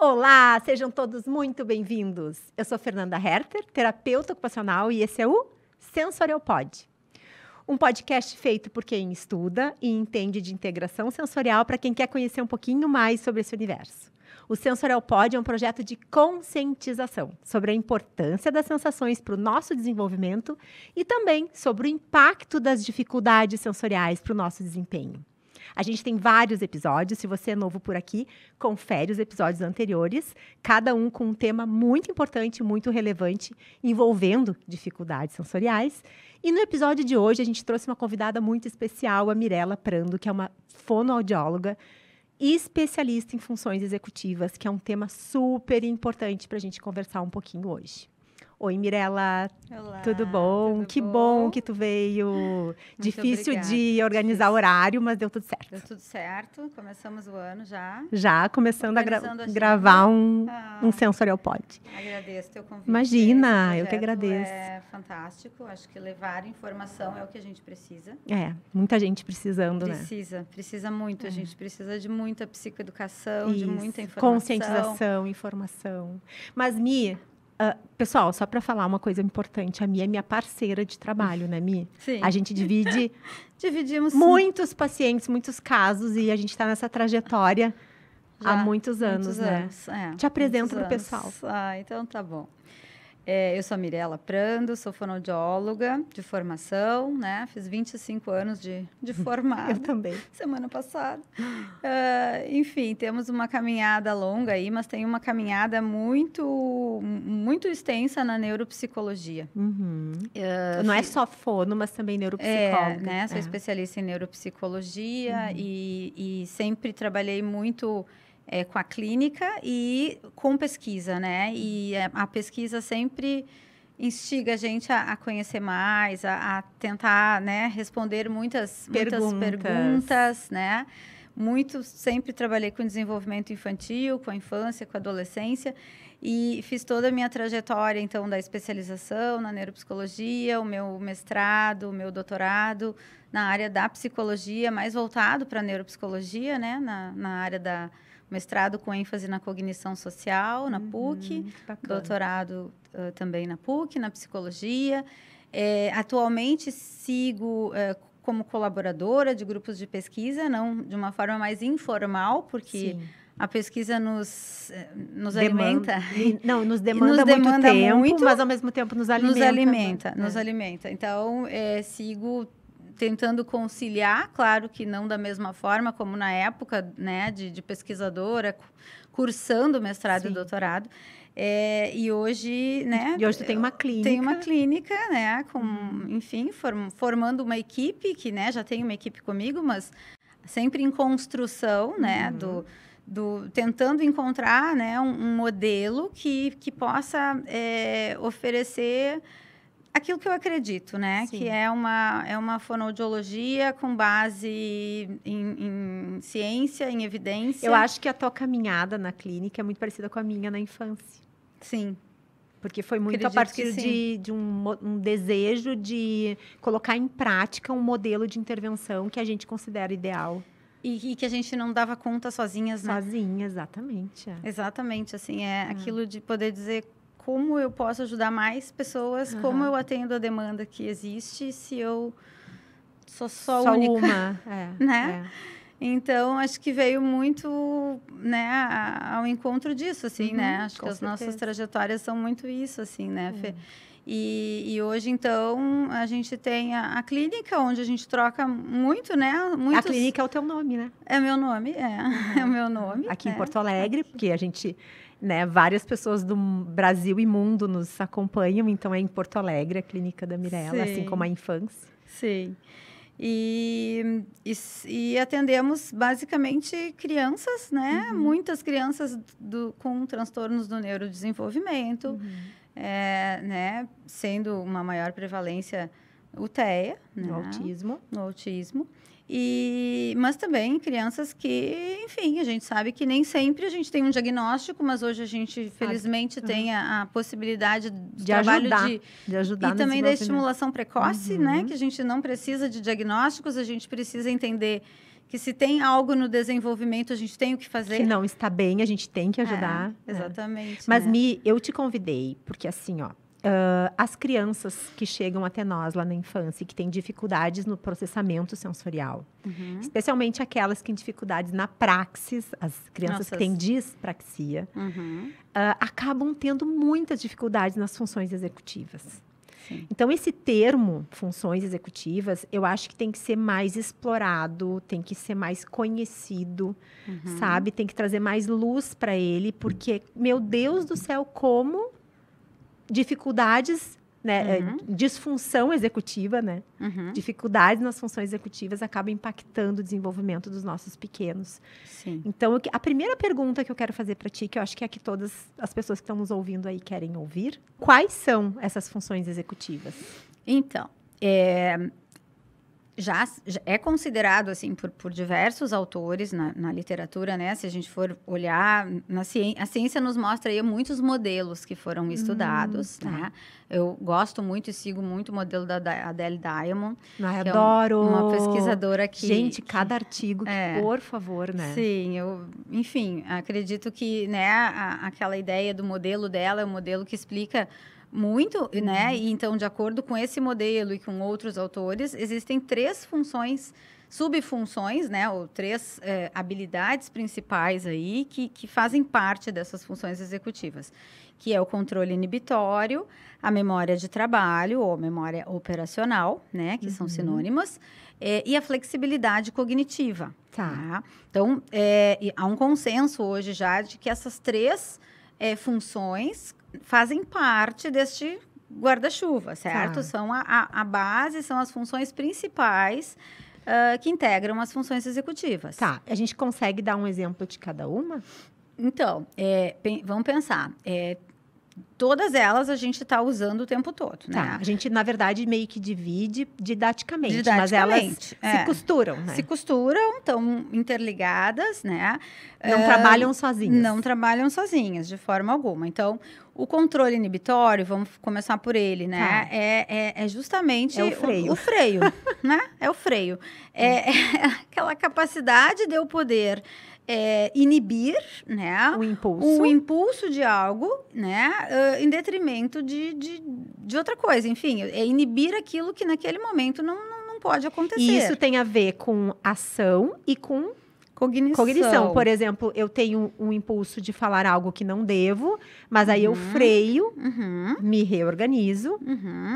Olá, sejam todos muito bem-vindos. Eu sou Fernanda Herter, terapeuta ocupacional, e esse é o Sensorial Pod. Um podcast feito por quem estuda e entende de integração sensorial para quem quer conhecer um pouquinho mais sobre esse universo. O Sensorial Pod é um projeto de conscientização sobre a importância das sensações para o nosso desenvolvimento e também sobre o impacto das dificuldades sensoriais para o nosso desempenho. A gente tem vários episódios, se você é novo por aqui, confere os episódios anteriores, cada um com um tema muito importante, muito relevante, envolvendo dificuldades sensoriais. E no episódio de hoje, a gente trouxe uma convidada muito especial, a Mirela Prando, que é uma fonoaudióloga e especialista em funções executivas, que é um tema super importante para a gente conversar um pouquinho hoje. Oi, Mirela. Olá, tudo bom? tudo Que bom que tu veio. Muito Difícil obrigada. de organizar horário, mas deu tudo certo. Deu tudo certo, começamos o ano já. Já começando a Organizando a agenda. gravar um Sensorial Pod. Agradeço teu convite. Imagina, Esse eu que projeto agradeço. É fantástico, acho que levar informação é o que a gente precisa. É, muita gente precisando, né? Precisa muito, a gente precisa de muita psicoeducação, de muita informação. Conscientização, informação. Mas, Mi, pessoal, só para falar uma coisa importante, a Mi é minha parceira de trabalho, né, Mi? Sim. A gente Dividimos muitos pacientes, muitos casos, e a gente está nessa trajetória há muitos anos, né? Te apresento para o pessoal. Então tá bom. Eu sou a Mirela Prando, sou fonoaudióloga de formação, né? Fiz 25 anos de formada. Eu também. Semana passada. Enfim, temos uma caminhada longa aí, mas tem uma caminhada muito extensa na neuropsicologia. Uhum. Não é só fono, mas também neuropsicóloga. Né? Sou especialista em neuropsicologia e sempre trabalhei muito com a clínica e com pesquisa, né? E a pesquisa sempre instiga a gente a conhecer mais, a tentar, né, responder muitas perguntas, né? Sempre trabalhei com desenvolvimento infantil, com a infância, com a adolescência, e fiz toda a minha trajetória, então, da especialização na neuropsicologia, o meu mestrado, o meu doutorado na área da psicologia, mais voltado para a neuropsicologia, né? Na área da mestrado com ênfase na cognição social, na PUC, doutorado também na PUC, na psicologia. Atualmente sigo como colaboradora de grupos de pesquisa, não de uma forma mais informal, porque a pesquisa nos alimenta. Não, nos demanda muito tempo, mas ao mesmo tempo nos alimenta. Nos alimenta. Então, sigo tentando conciliar, claro que não da mesma forma como na época, né, de pesquisadora, cursando mestrado e doutorado. E hoje, né? E hoje tu tem uma clínica. Tem uma clínica, né? Enfim, formando uma equipe, que, né, já tem uma equipe comigo, mas sempre em construção, né? Tentando encontrar, né, um modelo que possa oferecer aquilo que eu acredito, né? Sim. Que é uma fonoaudiologia com base em ciência, em evidência. Eu acho que a tua caminhada na clínica é muito parecida com a minha na infância. Sim. Porque foi muito a partir de um desejo de colocar em prática um modelo de intervenção que a gente considera ideal. E que a gente não dava conta sozinhas, né? Sozinha, exatamente. Exatamente, assim, aquilo de poder dizer como eu posso ajudar mais pessoas, como eu atendo a demanda que existe se eu sou só única. Uma, né? Então, acho que veio muito, né, ao encontro disso, assim, né? Acho que as nossas trajetórias são muito isso, assim, né, Fê? E hoje, então, a gente tem a clínica, onde a gente troca muito, né? A clínica é o teu nome, né? É meu nome, é o meu nome. Aqui em Porto Alegre, porque a gente, né, várias pessoas do Brasil e mundo nos acompanham, então é em Porto Alegre a clínica da Mirela, assim como a infância. Sim. E atendemos basicamente crianças, né? Muitas crianças com transtornos do neurodesenvolvimento, né? Sendo uma maior prevalência o TEA, né? No autismo. Mas também crianças que, enfim, a gente sabe que nem sempre a gente tem um diagnóstico, mas hoje a gente, felizmente, tem a possibilidade de trabalho de ajudar e também da estimulação precoce, né? Que a gente não precisa de diagnósticos, a gente precisa entender que se tem algo no desenvolvimento, a gente tem o que fazer. Que não está bem, a gente tem que ajudar. Exatamente. Mas, Mi, eu te convidei, porque assim, ó, as crianças que chegam até nós lá na infância e que têm dificuldades no processamento sensorial, especialmente aquelas que têm dificuldades na praxis, as crianças que têm dispraxia, acabam tendo muitas dificuldades nas funções executivas. Sim. Então, esse termo, funções executivas, eu acho que tem que ser mais explorado, tem que ser mais conhecido, sabe? Tem que trazer mais luz para ele, porque, meu Deus do céu, como dificuldades, né? Disfunção executiva, né? Dificuldades nas funções executivas acabam impactando o desenvolvimento dos nossos pequenos. Sim. Então, a primeira pergunta que eu quero fazer para ti, que eu acho que é a que todas as pessoas que estão nos ouvindo aí querem ouvir, quais são essas funções executivas? Então, já é considerado, assim, por diversos autores na literatura, né? Se a gente for olhar, a ciência nos mostra aí muitos modelos que foram estudados, né? Eu gosto muito e sigo muito o modelo da Adele Diamond. Eu adoro! Uma pesquisadora que... Gente, cada artigo, por favor, né? Sim, enfim, acredito que, né, aquela ideia do modelo dela é um modelo que explica muito, né? E então, de acordo com esse modelo e com outros autores, existem 3 funções, subfunções, né? Ou 3 habilidades principais aí que fazem parte dessas funções executivas, que é o controle inibitório, a memória de trabalho ou memória operacional, né? Que são sinônimas, e a flexibilidade cognitiva. Tá? Então, há um consenso hoje já de que essas 3 funções fazem parte deste guarda-chuva, certo? Tá. São a base, são as funções principais que integram as funções executivas. Tá, a gente consegue dar um exemplo de cada uma? Então, vamos pensar. Todas elas a gente está usando o tempo todo, né? Tá, a gente, na verdade, meio que divide didaticamente, mas elas se costuram, né? Se costuram, estão interligadas, né? Não trabalham sozinhas. Não trabalham sozinhas, de forma alguma. Então, o controle inibitório, vamos começar por ele, né? Tá. É justamente... É o freio. O freio, né? É o freio. É aquela capacidade de eu poder... inibir, né, o impulso de algo, né, em detrimento de outra coisa. Enfim, é inibir aquilo que naquele momento não pode acontecer. E isso tem a ver com ação e com cognição. Por exemplo, eu tenho um impulso de falar algo que não devo, mas aí eu freio, me reorganizo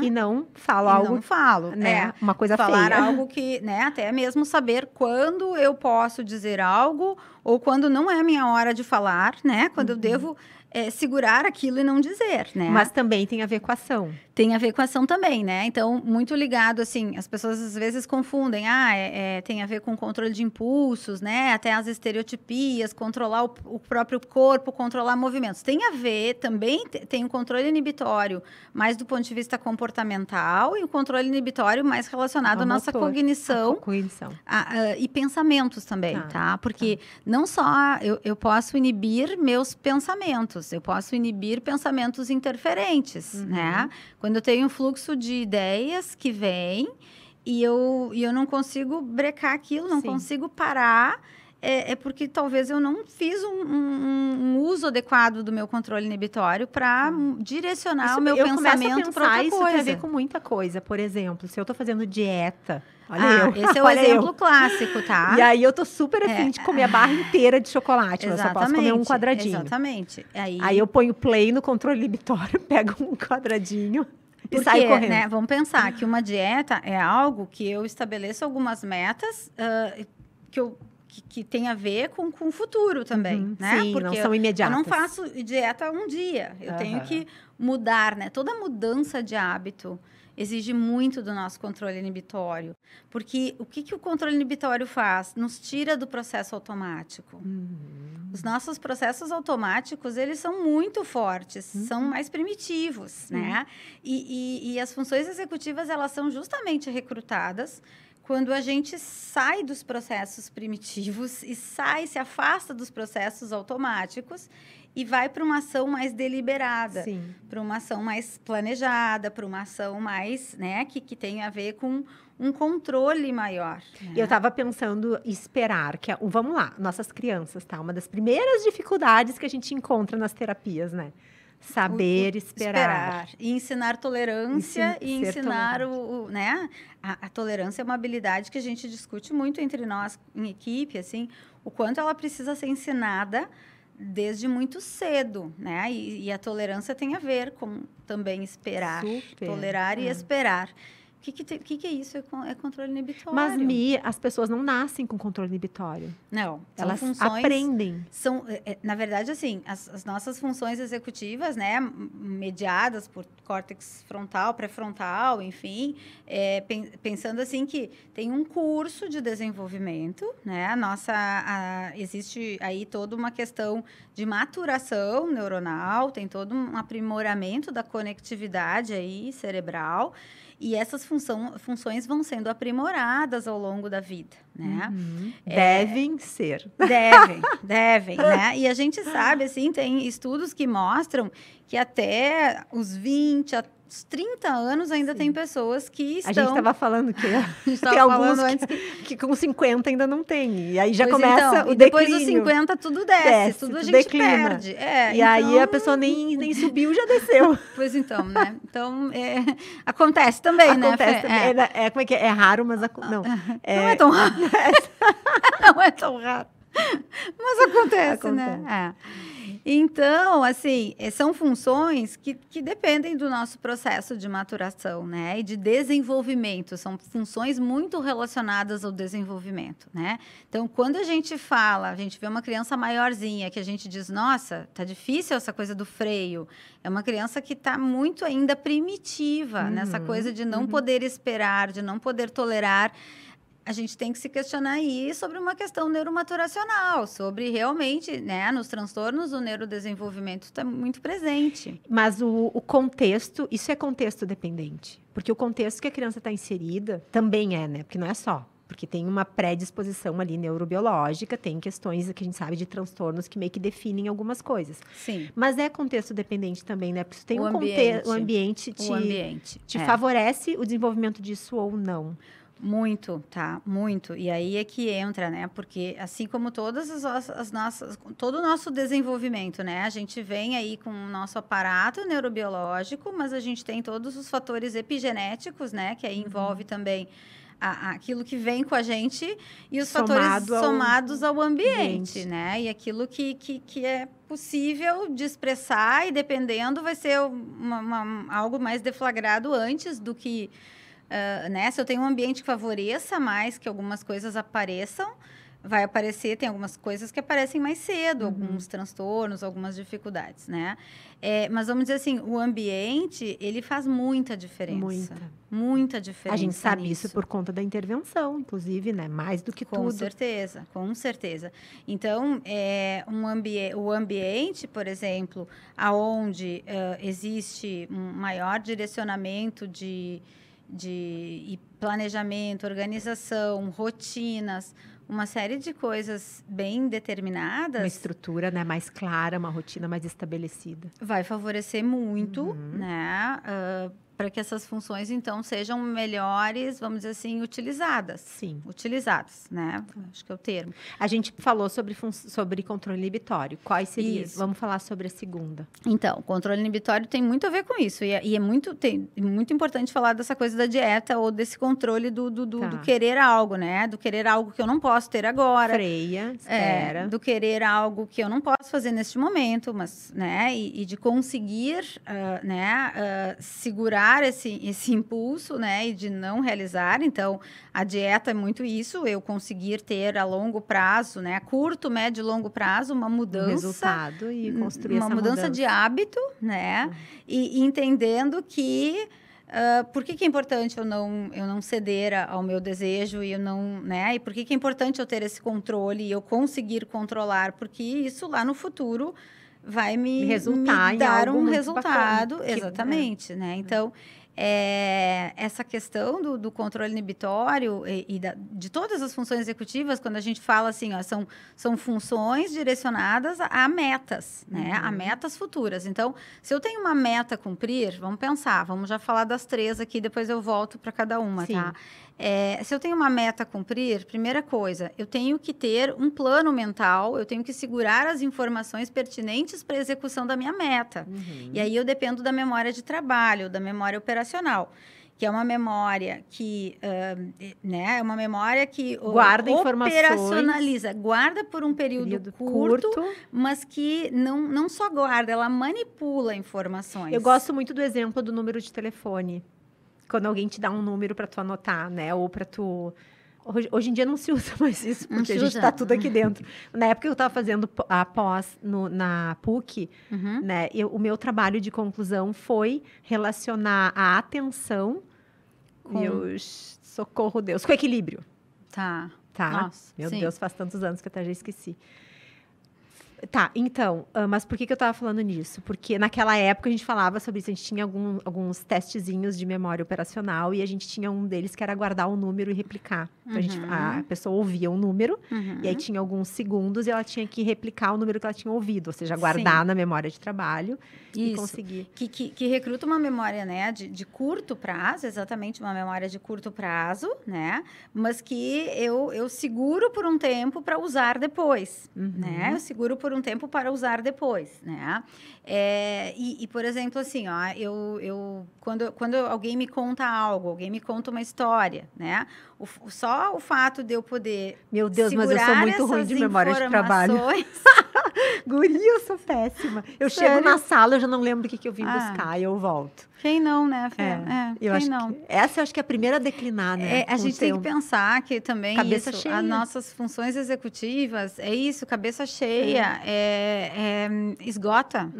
e não falo algo. Não falo, né? Uma coisa falar feia. Algo que, né? Até mesmo saber quando eu posso dizer algo ou quando não é a minha hora de falar, né? Quando eu devo segurar aquilo e não dizer, né? Mas também tem a ver com a ação. Tem a ver com a ação também, né? Então, muito ligado, assim, as pessoas às vezes confundem. Tem a ver com controle de impulsos, né? Até as estereotipias, controlar o próprio corpo, controlar movimentos. Tem a ver, também tem o controle inibitório, mais do ponto de vista comportamental, e o controle inibitório mais relacionado à nossa cognição. E pensamentos também, tá? Porque não só eu posso inibir meus pensamentos, eu posso inibir pensamentos interferentes, né? Quando eu tenho um fluxo de ideias que vem e eu não consigo brecar aquilo, não consigo parar, porque talvez eu não fiz um uso adequado do meu controle inibitório para direcionar o meu pensamento para outra coisa. Isso tem a ver com muita coisa. Por exemplo, se eu estou fazendo dieta... Esse é o exemplo clássico, tá? E aí eu tô super afim de comer a barra inteira de chocolate, mas eu só posso comer um quadradinho. Exatamente. Aí eu ponho play no controle inibitório, pego um quadradinho e saio correndo. Né, vamos pensar que uma dieta é algo que eu estabeleço algumas metas que tem a ver com o futuro também, né? Sim, porque não são imediatas. Eu não faço dieta um dia. Eu tenho que mudar, né? Toda mudança de hábito exige muito do nosso controle inibitório. Porque o que o controle inibitório faz? Nos tira do processo automático. Os nossos processos automáticos, eles são muito fortes, são mais primitivos, né? E as funções executivas, elas são justamente recrutadas quando a gente sai dos processos primitivos e se afasta dos processos automáticos e vai para uma ação mais deliberada, Sim. para uma ação mais planejada, para uma ação mais, né, que tem a ver com um controle maior. Né? Eu estava pensando em esperar, que vamos lá, nossas crianças, tá? Uma das primeiras dificuldades que a gente encontra nas terapias, né? Saber esperar. E ensinar tolerância e ensinar tolerante. né? A tolerância é uma habilidade que a gente discute muito entre nós em equipe, assim, o quanto ela precisa ser ensinada desde muito cedo, né? E a tolerância tem a ver com também esperar, tolerar e esperar. O que é isso? É controle inibitório. Mas, as pessoas não nascem com controle inibitório. Não. Elas funções, aprendem. Na verdade, assim, as nossas funções executivas, né, mediadas por córtex frontal, pré-frontal, enfim, pensando assim que tem um curso de desenvolvimento, né, existe aí toda uma questão de maturação neuronal, tem todo um aprimoramento da conectividade aí cerebral, e essas funções vão sendo aprimoradas ao longo da vida, né? Devem ser. Devem, né? E a gente sabe, assim, tem estudos que mostram que até os 20, os 30 anos ainda tem pessoas que estão... A gente estava falando que tem alguns que com 50 ainda não tem. E aí já começa o declínio. Depois dos 50 tudo desce, tudo a gente declina. Perde. E aí a pessoa nem subiu, já desceu. Pois então, né? Então, acontece também, acontece né? Também. Como é que é? É raro, mas... Não é tão raro. Não é tão raro. Mas acontece. Né? Então, assim, são funções que dependem do nosso processo de maturação, né? E de desenvolvimento. São funções muito relacionadas ao desenvolvimento, né? Então, quando a gente vê uma criança maiorzinha, que a gente diz, nossa, tá difícil essa coisa do freio. É uma criança que está muito ainda primitiva nessa coisa de não poder esperar, de não poder tolerar. A gente tem que se questionar aí sobre uma questão neuromaturacional, sobre realmente, né, nos transtornos o neurodesenvolvimento está muito presente. Mas o contexto, isso é contexto dependente. Porque o contexto que a criança está inserida também né? Porque não é só. Porque tem uma predisposição ali neurobiológica, tem questões que a gente sabe de transtornos que meio que definem algumas coisas. Sim. Mas é contexto dependente também, né? Porque tem o ambiente te favorece o desenvolvimento disso ou não. Muito, tá? Muito. E aí é que entra, né? Porque assim como todas as nossas... Todo o nosso desenvolvimento, né? A gente vem aí com o nosso aparato neurobiológico, mas a gente tem todos os fatores epigenéticos, né? Que aí envolve também aquilo que vem com a gente e os fatores somados ao ambiente, né? E aquilo que é possível de expressar e dependendo vai ser algo mais deflagrado antes do que... né? Se eu tenho um ambiente que favoreça mais que algumas coisas apareçam, vai aparecer, tem algumas coisas que aparecem mais cedo, alguns transtornos, algumas dificuldades, né? Mas vamos dizer assim, o ambiente, ele faz muita diferença. Muita diferença. A gente sabe isso por conta da intervenção, inclusive, né? Mais do que tudo. Com certeza. Então, o ambiente, por exemplo, aonde existe um maior direcionamento de planejamento, organização, rotinas, uma série de coisas bem determinadas. Uma estrutura, né, mais clara, uma rotina mais estabelecida. Vai favorecer muito, né, para que essas funções, então, sejam melhores, vamos dizer assim, utilizadas. Sim. Utilizadas, né? Acho que é o termo. A gente falou sobre controle inibitório. Quais seriam? Vamos falar sobre a segunda. Então, controle inibitório tem muito a ver com isso. E é muito importante falar dessa coisa da dieta ou desse controle do querer algo, né? Do querer algo que eu não posso ter agora. Freia, espera. Do querer algo que eu não posso fazer neste momento, mas, né? E de conseguir, segurar esse impulso, né, e de não realizar. Então, a dieta é muito isso, eu conseguir ter a longo prazo, né, curto, médio e longo prazo, uma mudança. Resultado e construir essa mudança de hábito, né, e entendendo que por que é importante eu não ceder ao meu desejo e eu não, né, e por que é importante eu ter esse controle e eu conseguir controlar, porque isso lá no futuro vai me dar um resultado, exatamente, né? Então, essa questão do controle inibitório de todas as funções executivas, quando a gente fala assim, ó, são funções direcionadas a metas, né? A metas futuras. Então, se eu tenho uma meta a cumprir, vamos pensar, vamos já falar das 3 aqui, depois eu volto para cada uma, Sim. tá? Se eu tenho uma meta a cumprir, primeira coisa, eu tenho que ter um plano mental, eu tenho que segurar as informações pertinentes para a execução da minha meta. E aí eu dependo da memória de trabalho, da memória operacional, que é uma memória que, né, é uma memória que guarda operacionaliza, guarda por um período curto, mas que não só guarda, ela manipula informações. Eu gosto muito do exemplo do número de telefone. Quando alguém te dá um número para tu anotar, né? Ou para tu... Hoje em dia não se usa mais isso, porque a gente está tudo aqui dentro. Na época que eu estava fazendo a pós na PUC, né? O meu trabalho de conclusão foi relacionar a atenção socorro Deus, com equilíbrio. Tá. Nossa, meu Deus, faz tantos anos que eu até já esqueci. Tá, então, mas por que eu estava falando nisso? Porque naquela época a gente falava sobre isso, a gente tinha alguns testezinhos de memória operacional e a gente tinha um deles que era guardar o número e replicar. Então, a pessoa ouvia um número e aí tinha alguns segundos e ela tinha que replicar o número que ela tinha ouvido, ou seja, guardar na memória de trabalho e conseguir. Que recruta uma memória, né, de curto prazo, exatamente uma memória de curto prazo, né, mas que eu seguro por um tempo para usar depois, né, eu seguro por um tempo para usar depois, né? Por exemplo, assim, ó, quando alguém me conta algo, alguém me conta uma história, né? Só o fato de eu poder Meu Deus, mas eu sou muito ruim de memória de trabalho. Guria, eu sou péssima. Eu chego na sala, eu já não lembro o que eu vim buscar e eu volto. Quem não, né, Fê? Quem não? Essa eu acho que é a primeira a declinar, né? A gente tem que pensar que também cabeça cheia. As nossas funções executivas, cabeça cheia, esgota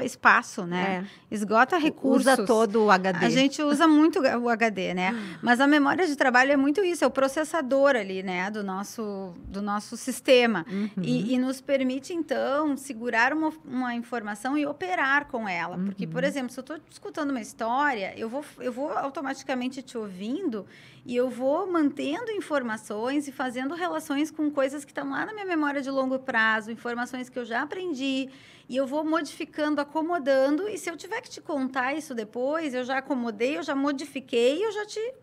espaço, né? Esgota recursos. Usa todo o HD. A gente usa muito o HD, né? Mas a memória de trabalho é muito isso, é o processador ali, né? Do nosso sistema. E nos permite, então, segurar uma informação e operar com ela. Porque, por exemplo, se eu estou escutando uma história, eu vou automaticamente te ouvindo e eu vou mantendo informações e fazendo relações com coisas que estão lá na minha memória de longo prazo, informações que eu já aprendi, e eu vou modificando, acomodando, e se eu tiver que te contar isso depois, eu já acomodei, eu já modifiquei, eu já te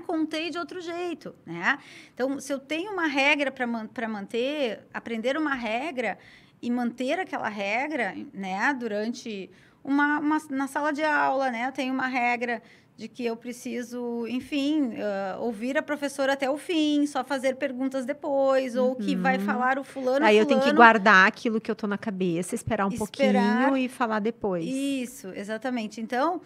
contei de outro jeito, né? Então, se eu tenho uma regra para manter, aprender uma regra e manter aquela regra, né, durante na sala de aula, né? Eu tenho uma regra de que eu preciso, enfim, ouvir a professora até o fim, só fazer perguntas depois, ou que vai falar o fulano. Aí eu tenho que guardar aquilo que eu tô na cabeça, esperar um pouquinho e falar depois. Isso, exatamente. Então,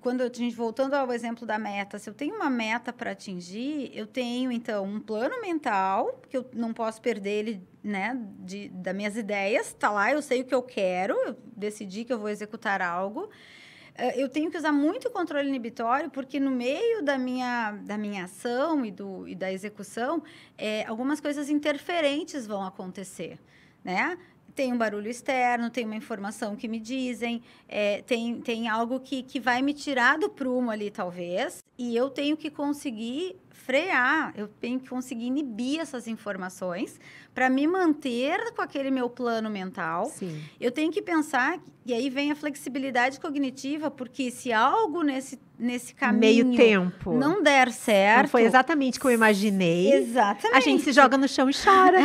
quando a gente, voltando ao exemplo da meta, se eu tenho uma meta para atingir, eu tenho, então, um plano mental, que eu não posso perder ele, né, das minhas ideias, tá lá, eu sei o que eu quero, eu decidi que eu vou executar algo. Eu tenho que usar muito controle inibitório, porque no meio da minha ação e da execução, algumas coisas interferentes vão acontecer, né? Tem um barulho externo, tem uma informação que me dizem, tem algo que vai me tirar do prumo ali, talvez, e eu tenho que conseguir frear, eu tenho que conseguir inibir essas informações para me manter com aquele meu plano mental. Sim. Eu tenho que pensar, e aí vem a flexibilidade cognitiva, porque se algo nesse caminho meio tempo não der certo... Não foi exatamente como eu imaginei. Exatamente. A gente se joga no chão e chora.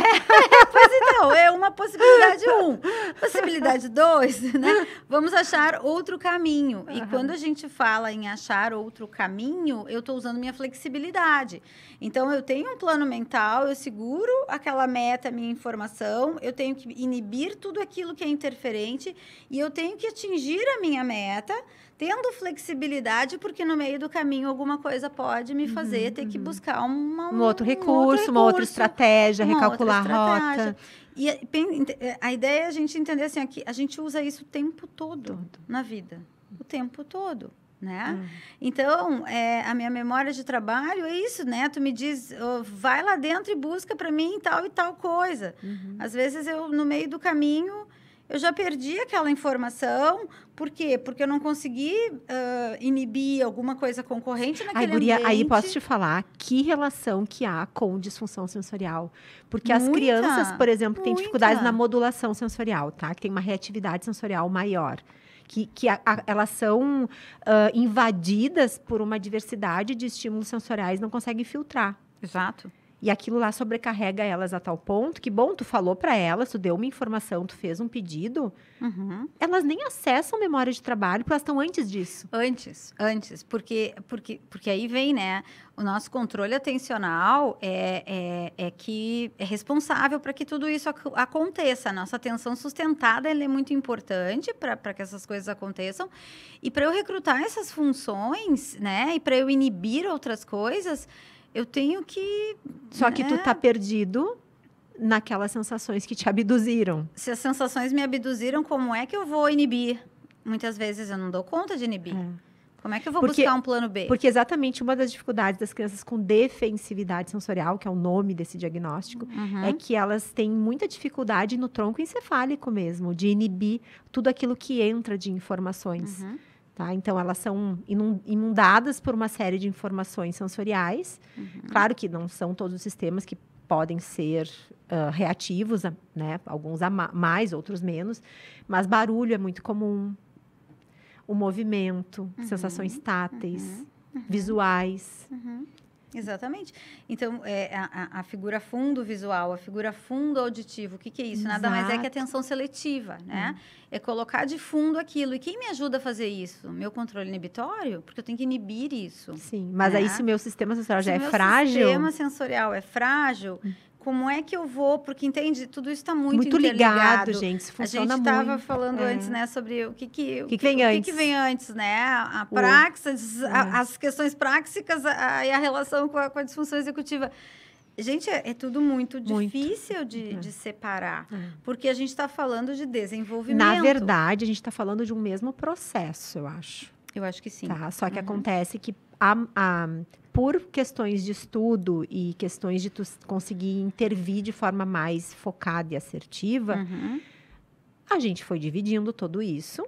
Pois então, é uma possibilidade 1. Possibilidade 2, né? Vamos achar outro caminho. E quando a gente fala em achar outro caminho, eu estou usando minha flexibilidade. Então, eu tenho um plano mental, eu seguro aquela meta, minha informação, eu tenho que inibir tudo aquilo que é interferente e eu tenho que atingir a minha meta, tendo flexibilidade, porque no meio do caminho alguma coisa pode me fazer ter que buscar um outro recurso, uma outra estratégia, recalcular a rota. E a ideia é a gente entender assim, que a gente usa isso o tempo todo na vida. O tempo todo, né? Então, a minha memória de trabalho é isso, né? Tu me diz, vai lá dentro e busca para mim tal e tal coisa. Às vezes, no meio do caminho, eu já perdi aquela informação. Por quê? Porque eu não consegui inibir alguma coisa concorrente naquele Guria, ambiente. aí posso te falar que relação que há com disfunção sensorial. Porque as Muita, crianças, por exemplo, têm dificuldades na muita. modulação sensorial, tá? Que tem uma reatividade sensorial maior. Elas são invadidas por uma diversidade de estímulos sensoriais, não conseguem filtrar. Exato. E aquilo lá sobrecarrega elas a tal ponto que, bom, tu falou para elas, tu deu uma informação, tu fez um pedido, elas nem acessam memória de trabalho, porque elas estão antes disso. Antes, porque aí vem, né, o nosso controle atencional que é responsável para que tudo isso aconteça. A nossa atenção sustentada, ela é muito importante para que essas coisas aconteçam. E para eu recrutar essas funções, né, e para eu inibir outras coisas, eu tenho que... Só que tu tá perdido naquelas sensações que te abduziram. Se as sensações me abduziram, como é que eu vou inibir? Muitas vezes eu não dou conta de inibir. Como é que eu vou buscar um plano B? Porque exatamente uma das dificuldades das crianças com defensividade sensorial, que é o nome desse diagnóstico, é que elas têm muita dificuldade no tronco encefálico mesmo, de inibir tudo aquilo que entra de informações. Tá? Então, elas são inundadas por uma série de informações sensoriais. Claro que não são todos os sistemas que podem ser reativos, né? Alguns mais, outros menos. Mas barulho é muito comum. O movimento, sensações táteis, visuais. Exatamente. Então, a figura fundo visual, a figura fundo auditivo, o que é isso? Nada mais é que atenção seletiva, né? É colocar de fundo aquilo. E quem me ajuda a fazer isso? Meu controle inibitório? Porque eu tenho que inibir isso. Sim, mas aí se o meu sistema sensorial já é frágil... Se o meu sistema sensorial é frágil... Como é que eu vou? Porque, entende, tudo isso está muito ligado, gente. Isso funciona muito. A gente estava falando antes, né, sobre o que vem antes, né? A praxis, as questões práxicas e a relação com a disfunção executiva. Gente, é tudo muito difícil de separar. Porque a gente está falando de desenvolvimento. Na verdade, a gente está falando de um mesmo processo, eu acho. Eu acho que sim. Tá? Só que acontece que por questões de estudo e questões de tu conseguir intervir de forma mais focada e assertiva, a gente foi dividindo tudo isso,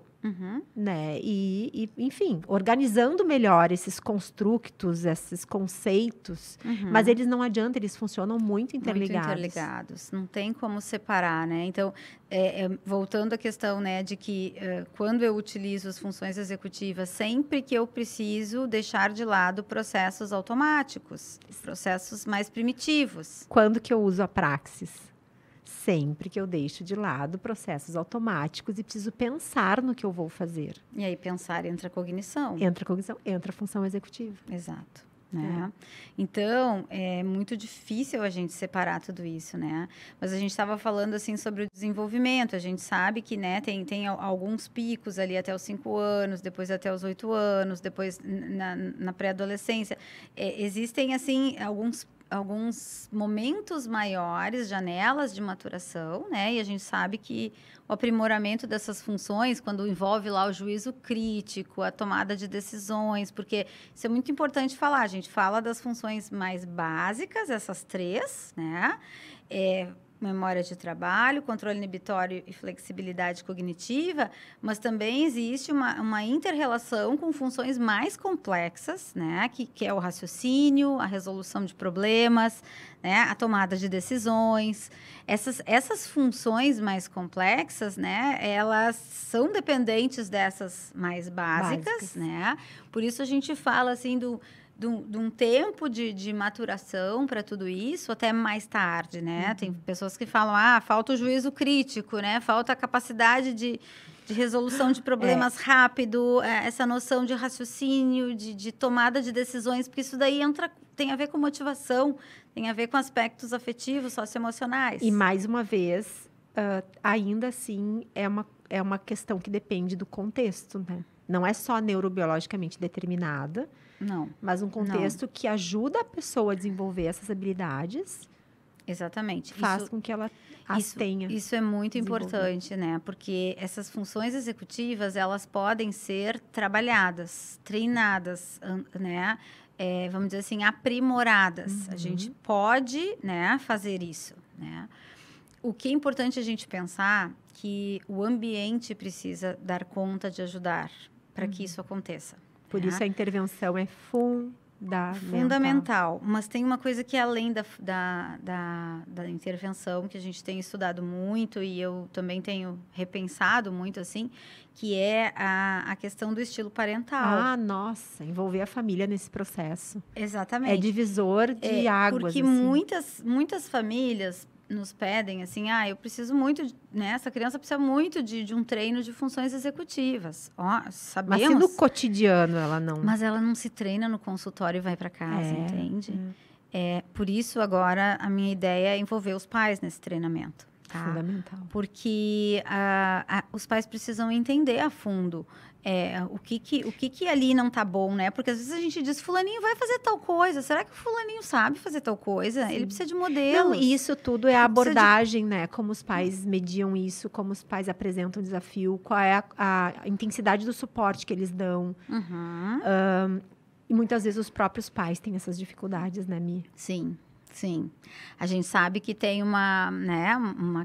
né? E, enfim, organizando melhor esses construtos, esses conceitos. Mas eles não adiantam, eles funcionam muito interligados. Muito interligados. Não tem como separar, né? Então, voltando à questão, né, de que quando eu utilizo as funções executivas, sempre que eu preciso deixar de lado processos automáticos, processos mais primitivos. Quando que eu uso a praxis? Sempre que eu deixo de lado processos automáticos e preciso pensar no que eu vou fazer. E aí, pensar entra a cognição. Entra a cognição, entra a função executiva. Exato. Né? Então, é muito difícil a gente separar tudo isso, né? Mas a gente estava falando, assim, sobre o desenvolvimento. A gente sabe que, né, tem alguns picos ali até os 5 anos, depois até os 8 anos, depois na pré-adolescência. Existem, assim, alguns momentos maiores, janelas de maturação, né? E a gente sabe que o aprimoramento dessas funções, quando envolve lá o juízo crítico, a tomada de decisões, porque isso é muito importante falar. A gente fala das funções mais básicas, essas 3, né? Memória de trabalho, controle inibitório e flexibilidade cognitiva, mas também existe uma inter-relação com funções mais complexas, né? Que é o raciocínio, a resolução de problemas, né? A tomada de decisões. Essas funções mais complexas, né? Elas são dependentes dessas mais básicas, né? Por isso a gente fala assim de um tempo de maturação para tudo isso até mais tarde, né? Tem pessoas que falam, falta o juízo crítico, né? Falta a capacidade de resolução de problemas rápido, essa noção de raciocínio, de tomada de decisões, porque isso daí tem a ver com motivação, tem a ver com aspectos afetivos, socioemocionais. E, mais uma vez, ainda assim, é uma questão que depende do contexto, né? Não é só neurobiologicamente determinada, não, mas um contexto que ajuda a pessoa a desenvolver essas habilidades. Exatamente. Faz com que ela as tenha. Isso é muito importante, né? Porque essas funções executivas, elas podem ser trabalhadas, treinadas, né? Vamos dizer assim, aprimoradas. A gente pode, né, fazer isso, né? o que é importante a gente pensar que o ambiente precisa dar conta de ajudar para que isso aconteça. Por isso a intervenção é fundamental. Mas tem uma coisa que é além da intervenção, que a gente tem estudado muito e eu também tenho repensado muito, assim, que é a questão do estilo parental. Ah, nossa, envolver a família nesse processo. Exatamente. É divisor de águas. Porque assim. muitas famílias nos pedem, assim, eu preciso muito, né? Essa criança precisa muito de um treino de funções executivas. Sabemos. Mas se no cotidiano ela não... Mas ela não se treina no consultório e vai para casa, entende? Por isso, agora, a minha ideia é envolver os pais nesse treinamento. Tá? Fundamental. Porque os pais precisam entender a fundo o que ali não tá bom, né? Porque às vezes a gente diz, fulaninho vai fazer tal coisa. Será que o fulaninho sabe fazer tal coisa? Sim. Ele precisa de modelos. Não, isso tudo é a abordagem, né? Como os pais mediam isso, como os pais apresentam o desafio, qual é a intensidade do suporte que eles dão. E muitas vezes os próprios pais têm essas dificuldades, né, Mi? Sim. Sim, a gente sabe que tem uma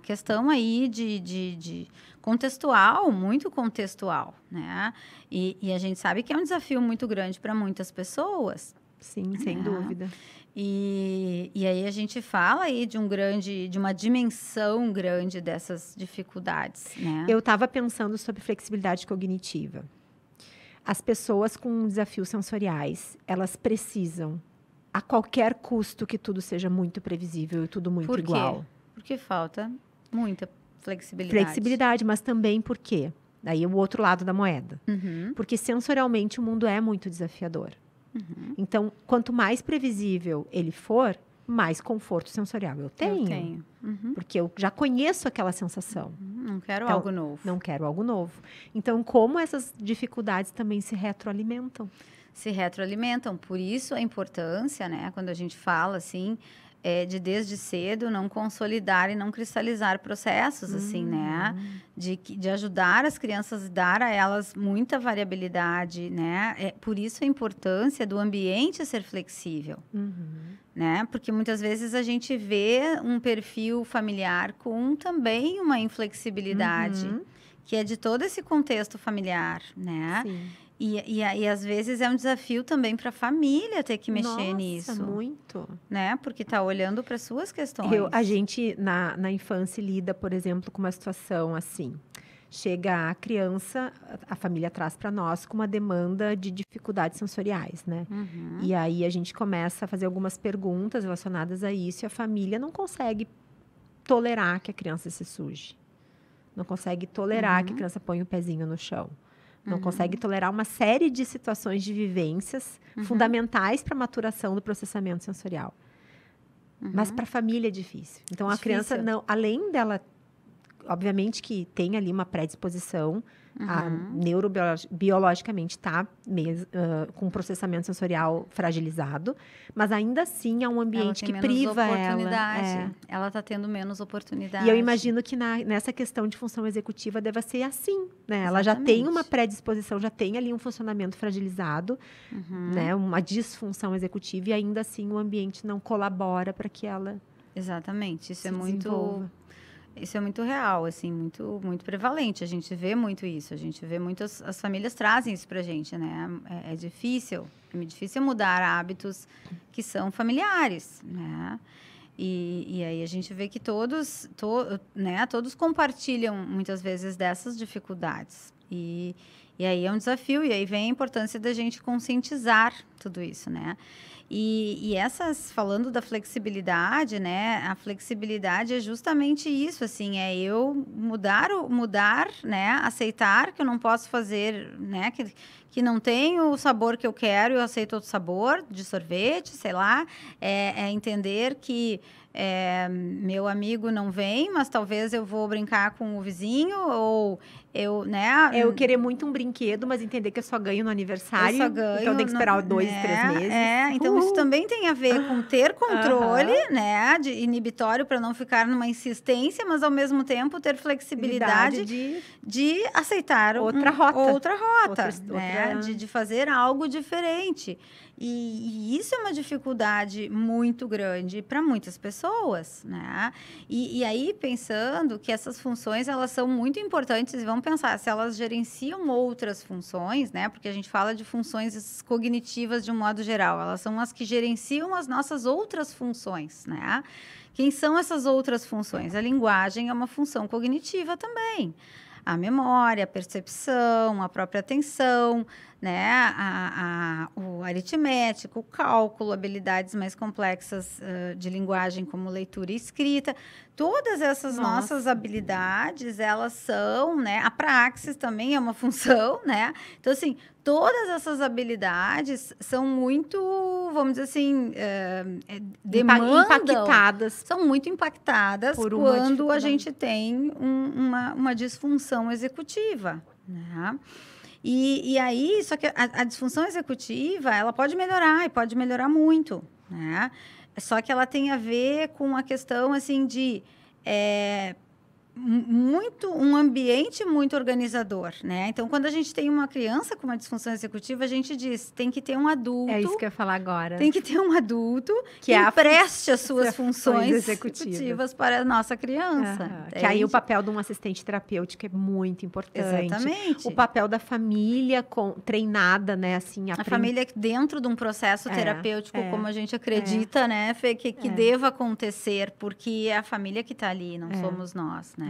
questão aí de contextual, muito contextual, né? E a gente sabe que é um desafio muito grande para muitas pessoas. Sim, sem dúvida. E aí a gente fala aí de uma dimensão grande dessas dificuldades, né? Eu estava pensando sobre flexibilidade cognitiva. As pessoas com desafios sensoriais, elas precisam a qualquer custo que tudo seja muito previsível e tudo muito igual. Porque falta muita flexibilidade. Flexibilidade, mas também porque, aí o outro lado da moeda. Porque sensorialmente o mundo é muito desafiador. Então, quanto mais previsível ele for, mais conforto sensorial eu tenho. Porque eu já conheço aquela sensação. Não quero algo novo. Não quero algo novo. Então, como essas dificuldades também se retroalimentam? Se retroalimentam. Por isso a importância, né, quando a gente fala assim, de desde cedo não consolidar e não cristalizar processos, assim, né, de ajudar as crianças, dar a elas muita variabilidade, né, por isso a importância do ambiente ser flexível, né, porque muitas vezes a gente vê um perfil familiar com também uma inflexibilidade, que é de todo esse contexto familiar, né. Sim. E às vezes é um desafio também para a família ter que mexer nisso. Muito. Né? Porque está olhando para as suas questões. A gente, na infância, lida, por exemplo, com uma situação assim. Chega a criança, a família traz para nós com uma demanda de dificuldades sensoriais, né? E aí a gente começa a fazer algumas perguntas relacionadas a isso e a família não consegue tolerar que a criança se suje. Não consegue tolerar que a criança ponha o pezinho no chão. Não consegue tolerar uma série de situações de vivências fundamentais para a maturação do processamento sensorial. Mas para a família é difícil. Então, a criança, não, além dela, obviamente que tem ali uma predisposição, neurobiologicamente está com um processamento sensorial fragilizado, mas ainda assim é um ambiente que priva ela. Ela está tendo menos oportunidade. E eu imagino que nessa questão de função executiva deva ser assim, né? Ela já tem uma predisposição, já tem ali um funcionamento fragilizado, né? Uma disfunção executiva e ainda assim o ambiente não colabora para que ela Exatamente, isso é muito real, assim, muito, muito prevalente. A gente vê muito isso. A gente vê muitas... As famílias trazem isso pra gente, né? É difícil mudar hábitos que são familiares, né? E aí a gente vê que todos compartilham, muitas vezes, dessas dificuldades. E aí é um desafio. E aí vem a importância da gente conscientizar tudo isso, né? E falando da flexibilidade, né? A flexibilidade é justamente isso, assim, é eu mudar, né? Aceitar que eu não posso fazer, né? Que não tem o sabor que eu quero, eu aceito outro sabor de sorvete, sei lá. É entender que meu amigo não vem, mas talvez eu vou brincar com o vizinho, ou eu, né? Eu querer muito um brinquedo, mas entender que eu só ganho no aniversário, então tem que esperar 2, 3 meses. Então isso também tem a ver com ter controle, né? Inibitório para não ficar numa insistência, mas ao mesmo tempo ter flexibilidade de aceitar outra rota, né? né? De fazer algo diferente. E isso é uma dificuldade muito grande para muitas pessoas, né? E aí, pensando que essas funções, elas são muito importantes, e vamos pensar, se elas gerenciam outras funções, né? Porque a gente fala de funções cognitivas de um modo geral, elas são as que gerenciam as nossas outras funções, né? Quem são essas outras funções? A linguagem é uma função cognitiva também. A memória, a percepção, a própria atenção, né? O aritmético, o cálculo, habilidades mais complexas de linguagem, como leitura e escrita. Todas essas nossas habilidades, elas são, né? A praxis também é uma função, né? Então, assim, todas essas habilidades são muito, vamos dizer assim, impactadas. São muito impactadas quando a gente tem uma disfunção executiva, né? E aí, só que a disfunção executiva, ela pode melhorar, e pode melhorar muito, né? Só que ela tem a ver com a questão, assim, de um ambiente muito organizador, né? Então, quando a gente tem uma criança com uma disfunção executiva, a gente diz, tem que ter um adulto... É isso que eu ia falar agora. Tem que ter um adulto que empreste as suas funções executivas para a nossa criança. Que aí o papel de um assistente terapêutico é muito importante. Exatamente. O papel da família treinada, né? Assim, a família dentro de um processo terapêutico, como a gente acredita, né, Fê, que deva acontecer, porque é a família que está ali, não somos nós, né?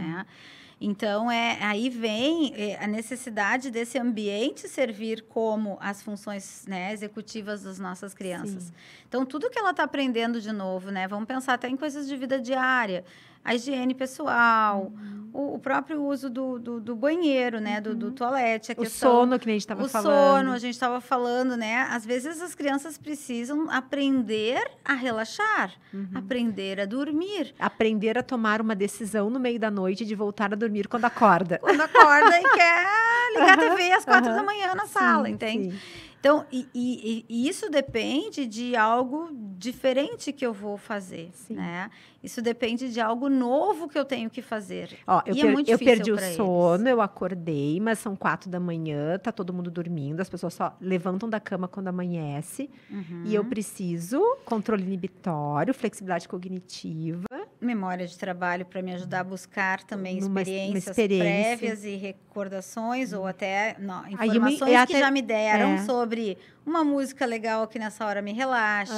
Então, aí vem a necessidade desse ambiente servir como as funções, né, executivas das nossas crianças. Sim. Então, tudo que ela está aprendendo de novo, né? Vamos pensar até em coisas de vida diária. A higiene pessoal, o próprio uso do banheiro, né? Do toalete. O sono, que a gente estava falando. O sono, a gente estava falando, né? Às vezes as crianças precisam aprender a relaxar, aprender a dormir. Aprender a tomar uma decisão no meio da noite de voltar a dormir quando acorda. Quando acorda e quer ligar a TV às 4 da manhã na sala, entende? Sim. Então, e isso depende de algo diferente que eu vou fazer, né? Isso depende de algo novo que eu tenho que fazer. Ó, eu perdi o sono, eu acordei, mas são 4 da manhã, tá todo mundo dormindo, as pessoas só levantam da cama quando amanhece. E eu preciso controle inibitório, flexibilidade cognitiva. Memória de trabalho para me ajudar a buscar também experiências prévias e recordações, ou até informações que já me deram sobre uma música legal que nessa hora me relaxe,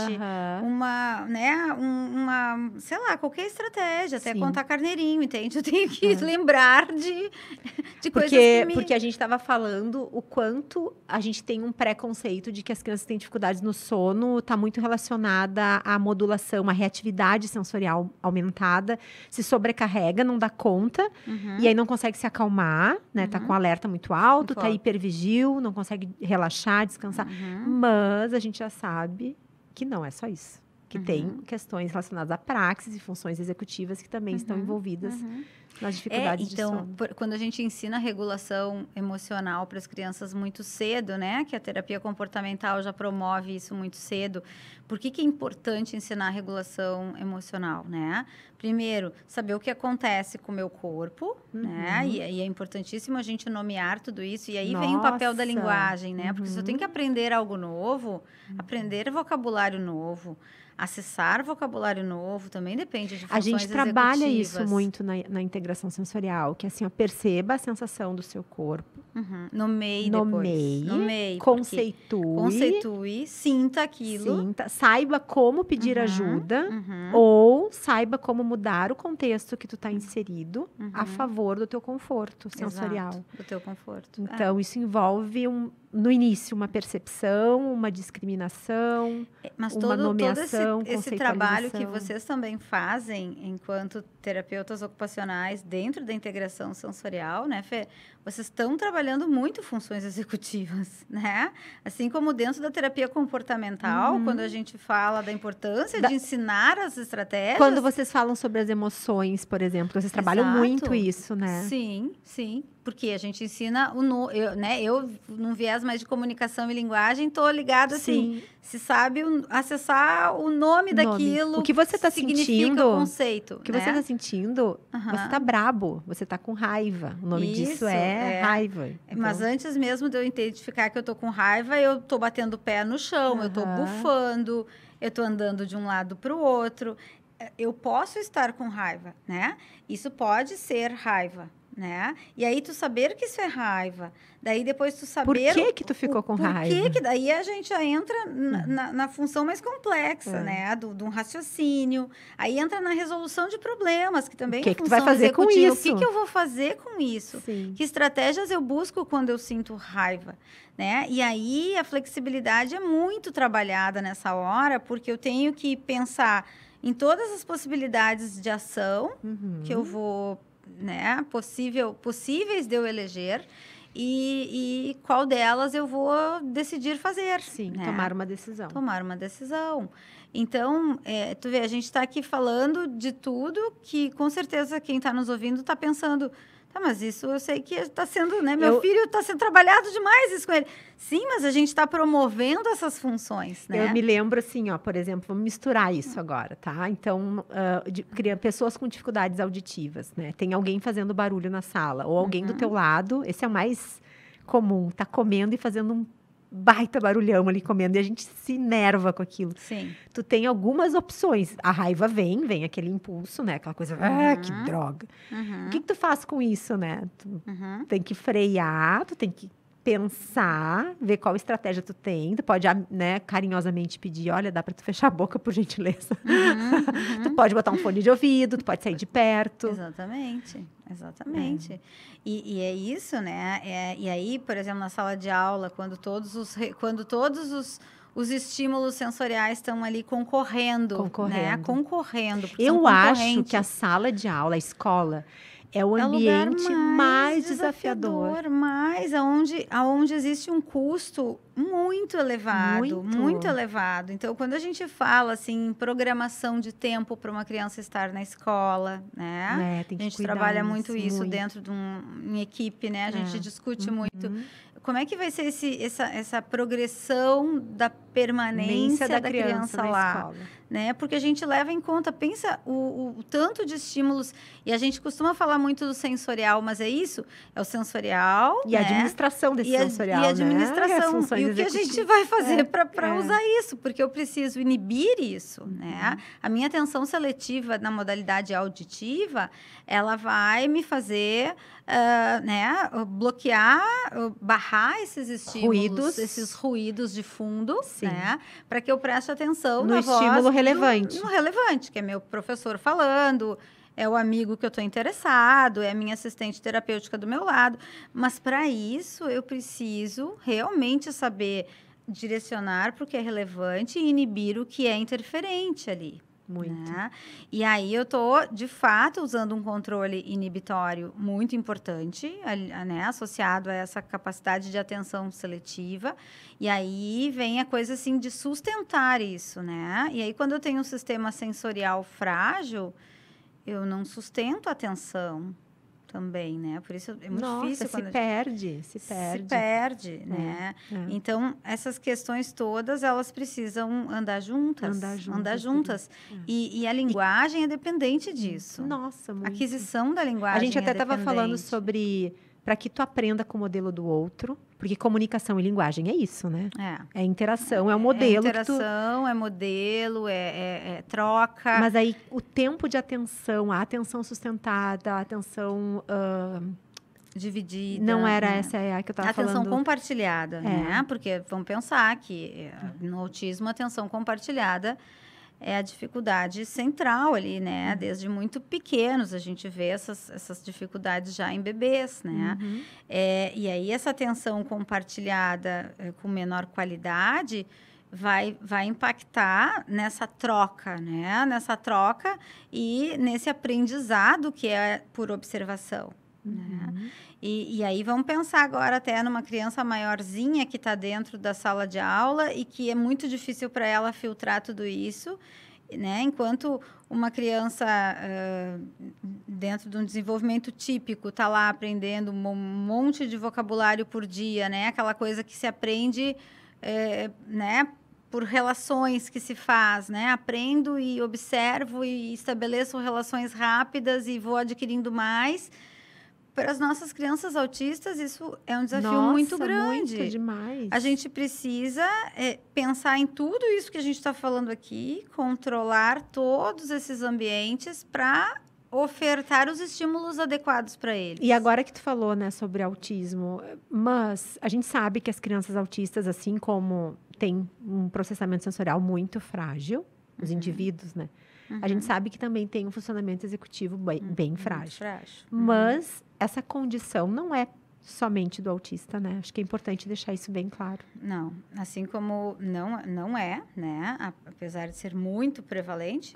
sei lá, qualquer estratégia, até contar carneirinho, entende? Eu tenho que lembrar de coisas que Porque a gente estava falando o quanto a gente tem um preconceito de que as crianças têm dificuldades no sono, está muito relacionada à modulação, à reatividade sensorial aumentada, se sobrecarrega, não dá conta, e aí não consegue se acalmar, né? Tá com alerta muito alto, tá hipervigil, não consegue relaxar, descansar. Mas a gente já sabe que não é só isso. Que tem questões relacionadas a praxis e funções executivas que também estão envolvidas nas dificuldades de sono. Quando a gente ensina regulação emocional para as crianças muito cedo, né? Que a terapia comportamental já promove isso muito cedo. Por que é importante ensinar regulação emocional, né? Primeiro, saber o que acontece com o meu corpo, né? E é importantíssimo a gente nomear tudo isso. E aí vem o papel da linguagem, né? Porque se eu tenho que aprender algo novo, aprender vocabulário novo, acessar vocabulário novo, também depende de funções executivas. A gente trabalha isso muito na integração sensorial, que assim, perceba a sensação do seu corpo. Nomeie, conceitue, sinta aquilo. Saiba como pedir ajuda ou saiba como mudar o contexto que tu está inserido a favor do teu conforto sensorial. Exato, do teu conforto. Então, isso envolve no início, uma percepção, uma discriminação, mas uma nomeação, todo esse trabalho que vocês também fazem enquanto terapeutas ocupacionais dentro da integração sensorial, né, Fê? Vocês estão trabalhando muito funções executivas, né? Assim como dentro da terapia comportamental, quando a gente fala da importância de ensinar as estratégias. Quando vocês falam sobre as emoções, por exemplo, vocês trabalham muito isso, né? Sim, sim. Porque a gente ensina eu num viés mais de comunicação e linguagem, tô ligada assim, se sabe acessar o nome daquilo. O que você está sentindo, o conceito, o que você está sentindo, você está brabo, você está com raiva. O nome disso é raiva. Então... Mas antes mesmo de eu identificar que eu tô com raiva, eu tô batendo o pé no chão, eu tô bufando, eu tô andando de um lado para o outro. Eu posso estar com raiva, né? Isso pode ser raiva, né? E aí tu saber que isso é raiva, daí depois tu saber... Por que tu ficou com raiva? Por que daí a gente já entra na função mais complexa, né? De um raciocínio. Aí entra na resolução de problemas, que também é função tu vai fazer com isso? O que eu vou fazer com isso? Sim. Que estratégias eu busco quando eu sinto raiva, né? E aí a flexibilidade é muito trabalhada nessa hora, porque eu tenho que pensar em todas as possibilidades de ação que eu vou, né, possíveis de eu eleger e qual delas eu vou decidir fazer. Sim, né? tomar uma decisão. Tomar uma decisão. Então, tu vê, a gente está aqui falando de tudo que, com certeza, quem está nos ouvindo está pensando... Tá, mas isso eu sei que está sendo, né? Meu filho está sendo trabalhado demais isso com ele. Sim, mas a gente está promovendo essas funções, né? Eu me lembro assim, ó, por exemplo, vamos misturar isso agora, tá? Então, pessoas com dificuldades auditivas, né? Tem alguém fazendo barulho na sala, ou alguém do teu lado, esse é o mais comum, tá comendo e fazendo um baita barulhão ali comendo e a gente se enerva com aquilo. Sim. Tu tem algumas opções. A raiva vem aquele impulso, né? Aquela coisa, que droga. O que tu faz com isso, né? Tu tem que frear, tu tem que pensar, ver qual estratégia tu tem. Tu pode, né, carinhosamente pedir, olha, dá pra tu fechar a boca, por gentileza. Tu pode botar um fone de ouvido, tu pode sair de perto. Exatamente. E é isso, né? E aí, por exemplo, na sala de aula, quando todos os estímulos sensoriais estão ali concorrendo. Né? Concorrendo. Eu acho que a sala de aula, a escola, é o ambiente mais desafiador. Mais aonde existe um custo muito elevado. Muito elevado. Então, quando a gente fala assim, em programação de tempo para uma criança estar na escola, né? Tem que a gente cuidar trabalha muito isso dentro em equipe, né? A gente discute muito. Como é que vai ser essa progressão da permanência da criança lá? Escola. Né? Porque a gente leva em conta, pensa o tanto de estímulos, e a gente costuma falar muito do sensorial, mas é isso, é o sensorial, e a administração desse sensorial, e a administração, né? E o que a gente vai fazer para usar isso, porque eu preciso inibir isso, né? A minha atenção seletiva na modalidade auditiva, ela vai me fazer né, bloquear, barrar esses estímulos, esses ruídos de fundo, né, para que eu preste atenção no estímulo relevante. No relevante, que é meu professor falando, é o amigo que eu estou interessado, é a minha assistente terapêutica do meu lado. Mas para isso eu preciso realmente saber direcionar para o que é relevante e inibir o que é interferente ali. Muito. Né? E aí eu estou, de fato, usando um controle inibitório muito importante, né, associado a essa capacidade de atenção seletiva. E aí vem a coisa assim de sustentar isso, né? E aí quando eu tenho um sistema sensorial frágil, eu não sustento a atenção também, né? Por isso é muito difícil. Se perde, né? Então, essas questões todas, elas precisam andar juntas. E a linguagem é dependente disso. Nossa, muito. A aquisição da linguagem a gente até estava falando sobre... Para que tu aprenda com o modelo do outro, porque comunicação e linguagem é isso, né? É interação, é o modelo. É interação, é modelo, é troca. Mas aí o tempo de atenção, a atenção sustentada, a atenção dividida. Não era essa a que eu estava falando. Atenção compartilhada, né? Porque vamos pensar que no autismo, a atenção compartilhada é a dificuldade central ali, né? Desde muito pequenos a gente vê essas dificuldades já em bebês, né? E aí essa atenção compartilhada com menor qualidade vai impactar nessa troca, né? Nessa troca e nesse aprendizado que é por observação. Né? E aí vamos pensar agora até numa criança maiorzinha que está dentro da sala de aula e que é muito difícil para ela filtrar tudo isso, né? Enquanto uma criança dentro de um desenvolvimento típico está lá aprendendo um monte de vocabulário por dia, né? Aquela coisa que se aprende, né? Por relações que se faz, né? Aprendo e observo e estabeleço relações rápidas e vou adquirindo mais. para as nossas crianças autistas, isso é um desafio Nossa, muito grande. Muito demais. A gente precisa pensar em tudo isso que a gente está falando aqui, controlar todos esses ambientes para ofertar os estímulos adequados para eles. E agora que tu falou, né, sobre autismo, mas a gente sabe que as crianças autistas, assim como têm um processamento sensorial muito frágil, os indivíduos, né? A gente sabe que também tem um funcionamento executivo bem frágil. Mas essa condição não é somente do autista, né? Acho que é importante deixar isso bem claro. Não, assim como não é, né? Apesar de ser muito prevalente,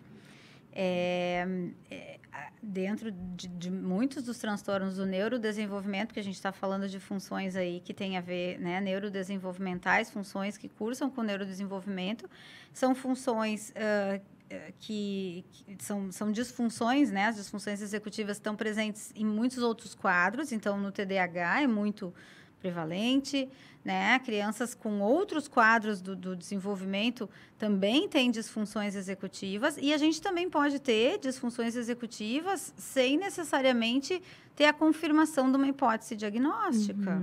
dentro de muitos dos transtornos do neurodesenvolvimento, que a gente está falando de funções aí que tem a ver, né, neurodesenvolvimentais, funções que cursam com neurodesenvolvimento, são funções que são disfunções, né? As disfunções executivas estão presentes em muitos outros quadros, então no TDAH é muito prevalente, né? Crianças com outros quadros do desenvolvimento também têm disfunções executivas, e a gente também pode ter disfunções executivas sem necessariamente ter a confirmação de uma hipótese diagnóstica.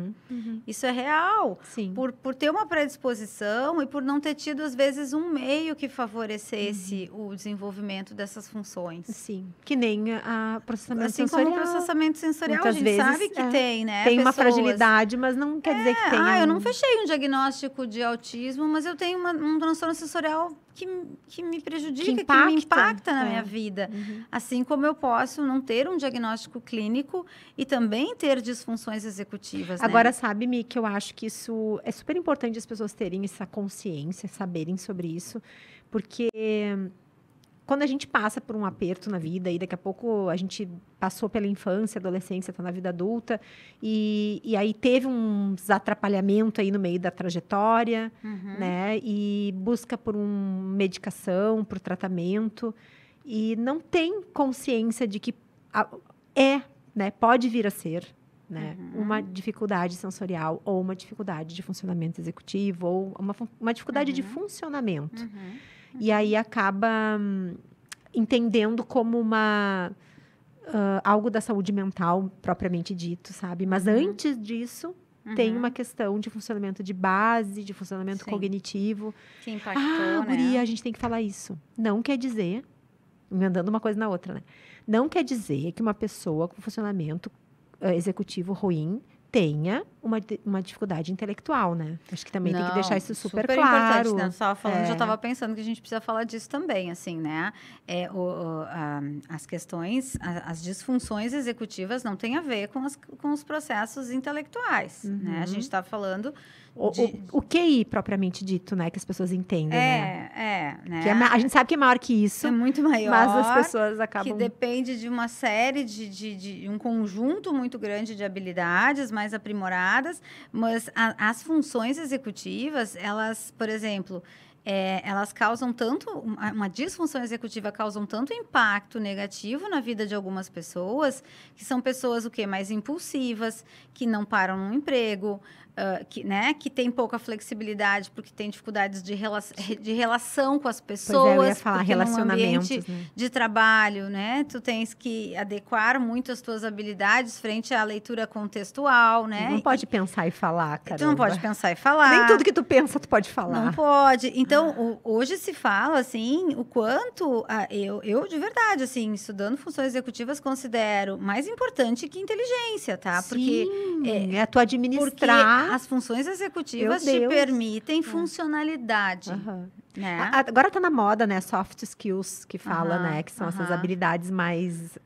Isso é real. Sim. Por ter uma predisposição e por não ter tido, às vezes, um meio que favorecesse o desenvolvimento dessas funções. Sim, que nem a processamento assim sensorial. Como o processamento sensorial, Muitas a gente vezes, sabe que tem, né? Tem uma pessoas... fragilidade, mas não quer dizer que tenha... eu não fechei um diagnóstico de autismo, mas eu tenho um transtorno sensorial que me prejudica, que me impacta na minha vida. Assim como eu posso não ter um diagnóstico clínico e também ter disfunções executivas. Agora, sabe, Mi, que eu acho que isso é super importante as pessoas terem essa consciência, saberem sobre isso, porque quando a gente passa por um aperto na vida e daqui a pouco a gente passou pela infância, adolescência, está na vida adulta e aí teve uns atrapalhamento aí no meio da trajetória, né? E busca por uma medicação, por tratamento e não tem consciência de que né? Pode vir a ser, né? Uma dificuldade sensorial ou uma dificuldade de funcionamento executivo ou uma dificuldade de funcionamento. E aí acaba entendendo como algo da saúde mental propriamente dito, sabe? Mas antes disso, tem uma questão de funcionamento de base, de funcionamento cognitivo. Que impactou, guria, a gente tem que falar isso. Não quer dizer, emendando uma coisa na outra, né? Não quer dizer que uma pessoa com funcionamento executivo ruim tenha uma dificuldade intelectual, né? Acho que também tem que deixar isso super claro. Importante, né? Só falando, já estava pensando que a gente precisa falar disso também, assim, né? As questões, as disfunções executivas não têm a ver com os processos intelectuais, né? A gente está falando o QI, propriamente dito, né? Que as pessoas entendem, né? né? Que a gente sabe que é maior que isso. É muito maior. Mas as pessoas acabam... Que depende de uma série de um conjunto muito grande de habilidades mais aprimoradas, mas as funções executivas, elas, por exemplo... elas causam uma disfunção executiva causam tanto impacto negativo na vida de algumas pessoas, que são pessoas mais impulsivas, que não param no emprego, que tem pouca flexibilidade porque tem dificuldades de relação com as pessoas. Eu ia falar relacionamentos, ambiente de trabalho, né? Tu tens que adequar muito as tuas habilidades frente à leitura contextual, né? Não pode pensar e falar, cara. Tu não pode pensar e falar. Nem tudo que tu pensa tu pode falar. Não pode. Então, hoje se fala, assim, o quanto... eu, de verdade, assim, estudando funções executivas, considero mais importante que inteligência, tá? Sim, porque é tu administrar... Porque as funções executivas te permitem funcionalidade. Né? Agora tá na moda, né? Soft skills, que fala, né? Que são essas habilidades mais...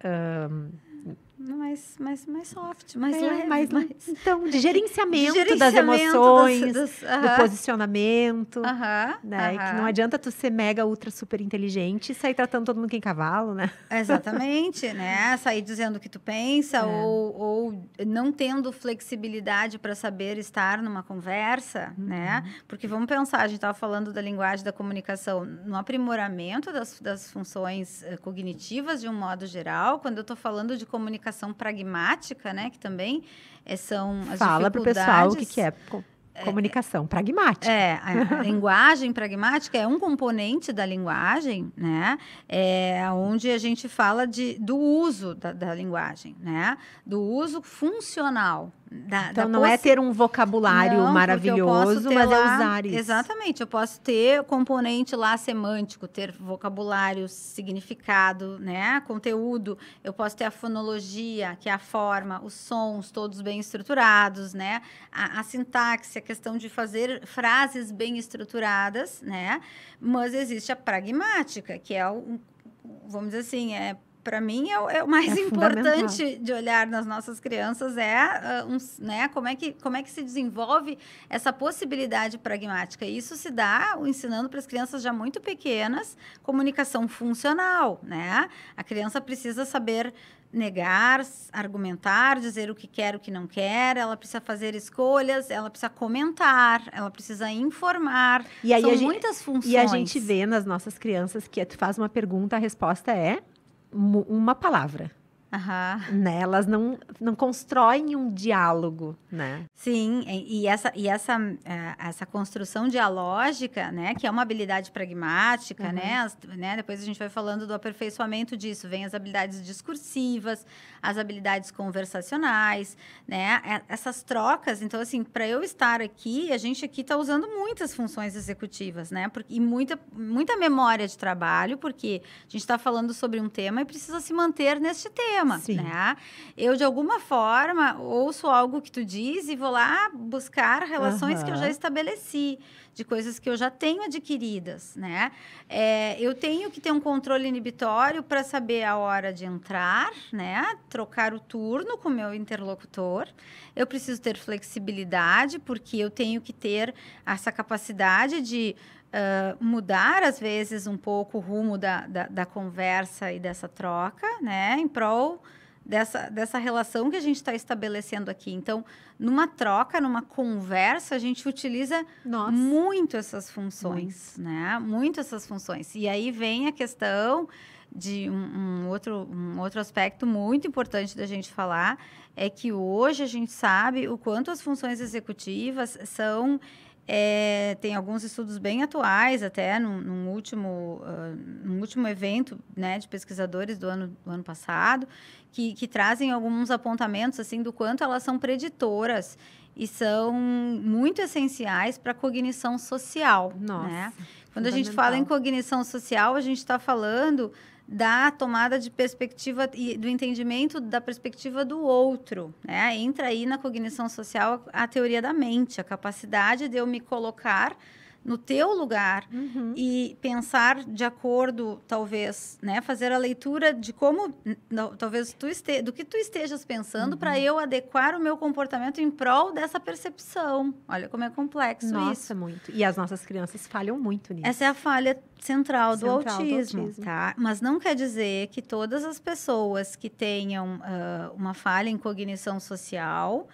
mais soft, mais leve. Então, de gerenciamento das emoções, do posicionamento, né? Que não adianta tu ser mega, ultra, super inteligente e sair tratando todo mundo que é cavalo, né? Exatamente, né? Sair dizendo o que tu pensa ou não tendo flexibilidade para saber estar numa conversa, né? Porque vamos pensar, a gente estava falando da linguagem da comunicação, no aprimoramento das funções cognitivas de um modo geral, quando eu estou falando de comunicação pragmática, né, que também são as Fala dificuldades... Fala pro pessoal o que é Comunicação pragmática. A linguagem pragmática é um componente da linguagem, né? Onde a gente fala do uso da linguagem, né? Do uso funcional. Então, não é ter um vocabulário maravilhoso, mas é usar isso. Exatamente. Eu posso ter componente lá semântico, ter vocabulário, significado, né? Conteúdo. Eu posso ter a fonologia, que é a forma, os sons todos bem estruturados, né? A sintaxe, a questão de fazer frases bem estruturadas, né? Mas existe a pragmática, que é vamos dizer assim, para mim, é o mais importante de olhar nas nossas crianças, né, como é que se desenvolve essa possibilidade pragmática. Isso se dá ensinando para as crianças já muito pequenas comunicação funcional, né? A criança precisa saber negar, argumentar, dizer o que quer, o que não quer, ela precisa fazer escolhas, ela precisa comentar, ela precisa informar. E aí São muitas funções. E a gente vê nas nossas crianças que tu faz uma pergunta, a resposta é uma palavra. Né? Elas não constroem um diálogo, né? Sim, e essa construção dialógica, né, que é uma habilidade pragmática, né? Depois a gente vai falando do aperfeiçoamento disso, vem as habilidades discursivas, as habilidades conversacionais, né? Essas trocas, então, assim, para eu estar aqui, a gente aqui está usando muitas funções executivas, né? E muita memória de trabalho, porque a gente está falando sobre um tema e precisa se manter neste tema. Né? Eu, de alguma forma, ouço algo que tu diz e vou lá buscar relações que eu já estabeleci, de coisas que eu já tenho adquiridas, né? Eu tenho que ter um controle inibitório para saber a hora de entrar, né? Trocar o turno com o meu interlocutor. Eu preciso ter flexibilidade, porque eu tenho que ter essa capacidade de mudar, às vezes, um pouco o rumo da conversa e dessa troca, né? Em prol dessa relação que a gente está estabelecendo aqui. Então, numa troca, numa conversa, a gente utiliza muito essas funções, né? Muito essas funções. E aí vem a questão de um outro aspecto muito importante da gente falar, é que hoje a gente sabe o quanto as funções executivas são... tem alguns estudos bem atuais, até num último evento, né, de pesquisadores do ano passado, que trazem alguns apontamentos assim, do quanto elas são preditoras e são muito essenciais para a cognição social. Né? Quando a gente fala em cognição social, a gente está falando da tomada de perspectiva e do entendimento da perspectiva do outro, né? Entra aí na cognição social a teoria da mente, a capacidade de eu me colocar no teu lugar e pensar de acordo, talvez, né? Fazer a leitura de como, talvez, do que tu estejas pensando para eu adequar o meu comportamento em prol dessa percepção. Olha como é complexo isso. Nossa, muito. E as nossas crianças falham muito nisso. Essa é a falha central do autismo, tá? Mas não quer dizer que todas as pessoas que tenham uma falha em cognição social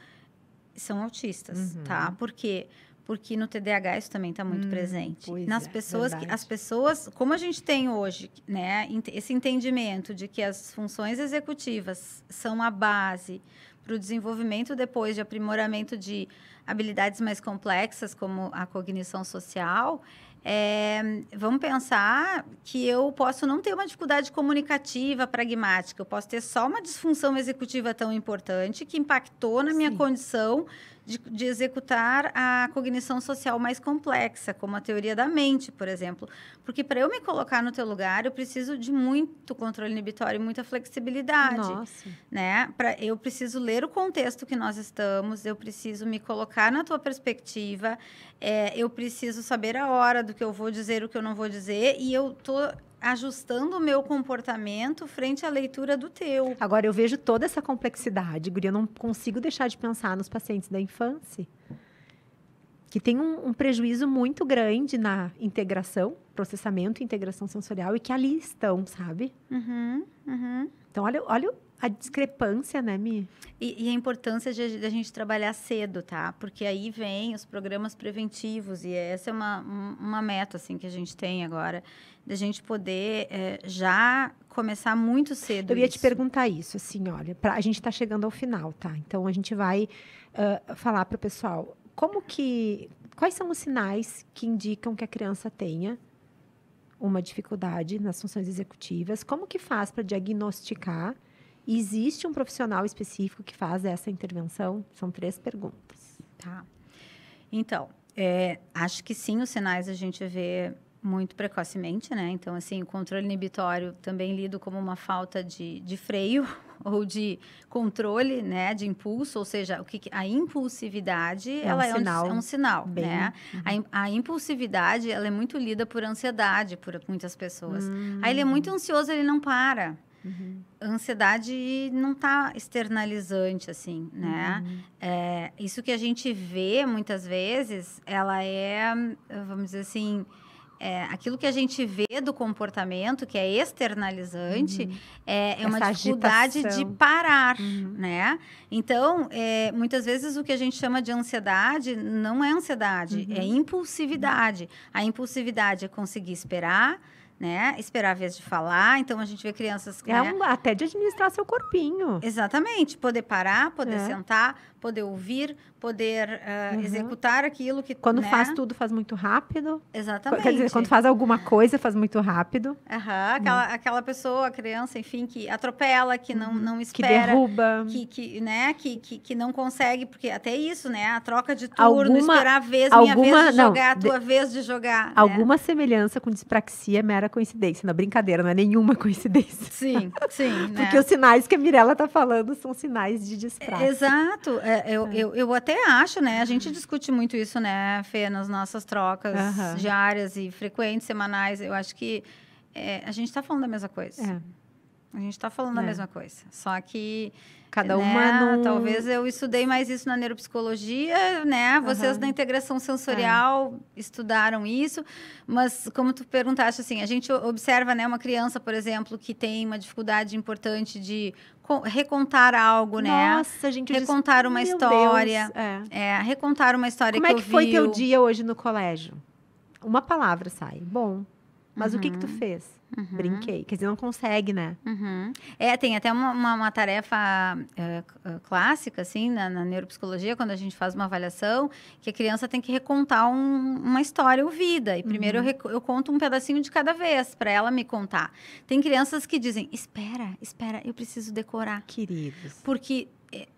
são autistas, tá? Por quê? Porque no TDAH isso também está muito presente. Nas pessoas, as pessoas, como a gente tem hoje, né, esse entendimento de que as funções executivas são a base para o desenvolvimento depois de aprimoramento de habilidades mais complexas, como a cognição social, vamos pensar que eu posso não ter uma dificuldade comunicativa, pragmática, eu posso ter só uma disfunção executiva tão importante que impactou na minha condição de executar a cognição social mais complexa, como a teoria da mente, por exemplo. Porque para eu me colocar no teu lugar, eu preciso de muito controle inibitório e muita flexibilidade. Né? Eu preciso ler o contexto que nós estamos, eu preciso me colocar na tua perspectiva, eu preciso saber a hora do que eu vou dizer, o que eu não vou dizer, e eu estou ajustando o meu comportamento frente à leitura do teu. Agora, eu vejo toda essa complexidade, guria, eu não consigo deixar de pensar nos pacientes da infância, que tem um prejuízo muito grande na integração, processamento e integração sensorial, e que ali estão, sabe? Então, olha a discrepância, né, Mi? E a importância de a gente trabalhar cedo, tá? Porque aí vem os programas preventivos, e essa é uma meta, assim, que a gente tem agora, da gente poder já começar muito cedo. Eu ia te perguntar isso, assim, olha, a gente está chegando ao final, tá? Então, a gente vai falar para o pessoal Quais são os sinais que indicam que a criança tenha uma dificuldade nas funções executivas? Como que faz para diagnosticar? Existe um profissional específico que faz essa intervenção? São 3 perguntas. Tá. Então, acho que sim, os sinais a gente vê muito precocemente, né? Então, assim, o controle inibitório também lido como uma falta de freio ou de controle, né? De impulso, ou seja, a impulsividade, ela é um sinal, bem, né? A impulsividade, ela é muito lida por ansiedade, por muitas pessoas. Aí ele é muito ansioso, ele não para. A ansiedade não está externalizante, assim, né? Isso que a gente vê, muitas vezes, ela vamos dizer assim, aquilo que a gente vê do comportamento, que é externalizante, é uma dificuldade de parar, né? Então, muitas vezes o que a gente chama de ansiedade não é ansiedade, é impulsividade. A impulsividade é conseguir esperar, né? Esperar a vez de falar. Então, a gente vê crianças... até de administrar seu corpinho. Exatamente. Poder parar, poder sentar, poder ouvir, poder executar aquilo que... Quando faz tudo, faz muito rápido. Exatamente. Quer dizer, quando faz alguma coisa, faz muito rápido. Aquela pessoa, a criança, enfim, que atropela, que não espera. Que derruba. Que não consegue, porque até isso, né? A troca de turno, esperar a vez, minha vez de jogar, a tua vez de jogar. Alguma semelhança com dispraxia é mera coincidência. Não, brincadeira, não é nenhuma coincidência. Sim. Porque os sinais que a Mirella está falando são sinais de dispraxia. Exato. Eu até acho, né? A gente discute muito isso, né, Fê, nas nossas trocas diárias e frequentes, semanais. Eu acho que a gente está falando da mesma coisa. A gente está falando da mesma coisa. Só que... Cada uma Talvez eu estudei mais isso na neuropsicologia, né? Vocês na integração sensorial estudaram isso, mas como tu perguntaste, assim, a gente observa, né, uma criança, por exemplo, que tem uma dificuldade importante de recontar algo, né? Nossa, gente, recontar uma história. Recontar uma história que eu vi. Como é que foi teu dia hoje no colégio? Uma palavra sai. Bom. Mas o que tu fez? Brinquei. Quer dizer, não consegue, né? Tem até uma tarefa clássica, assim, na neuropsicologia, quando a gente faz uma avaliação, que a criança tem que recontar uma história ouvida. E primeiro eu conto um pedacinho de cada vez, para ela me contar. Tem crianças que dizem, espera, eu preciso decorar. Queridos. Porque...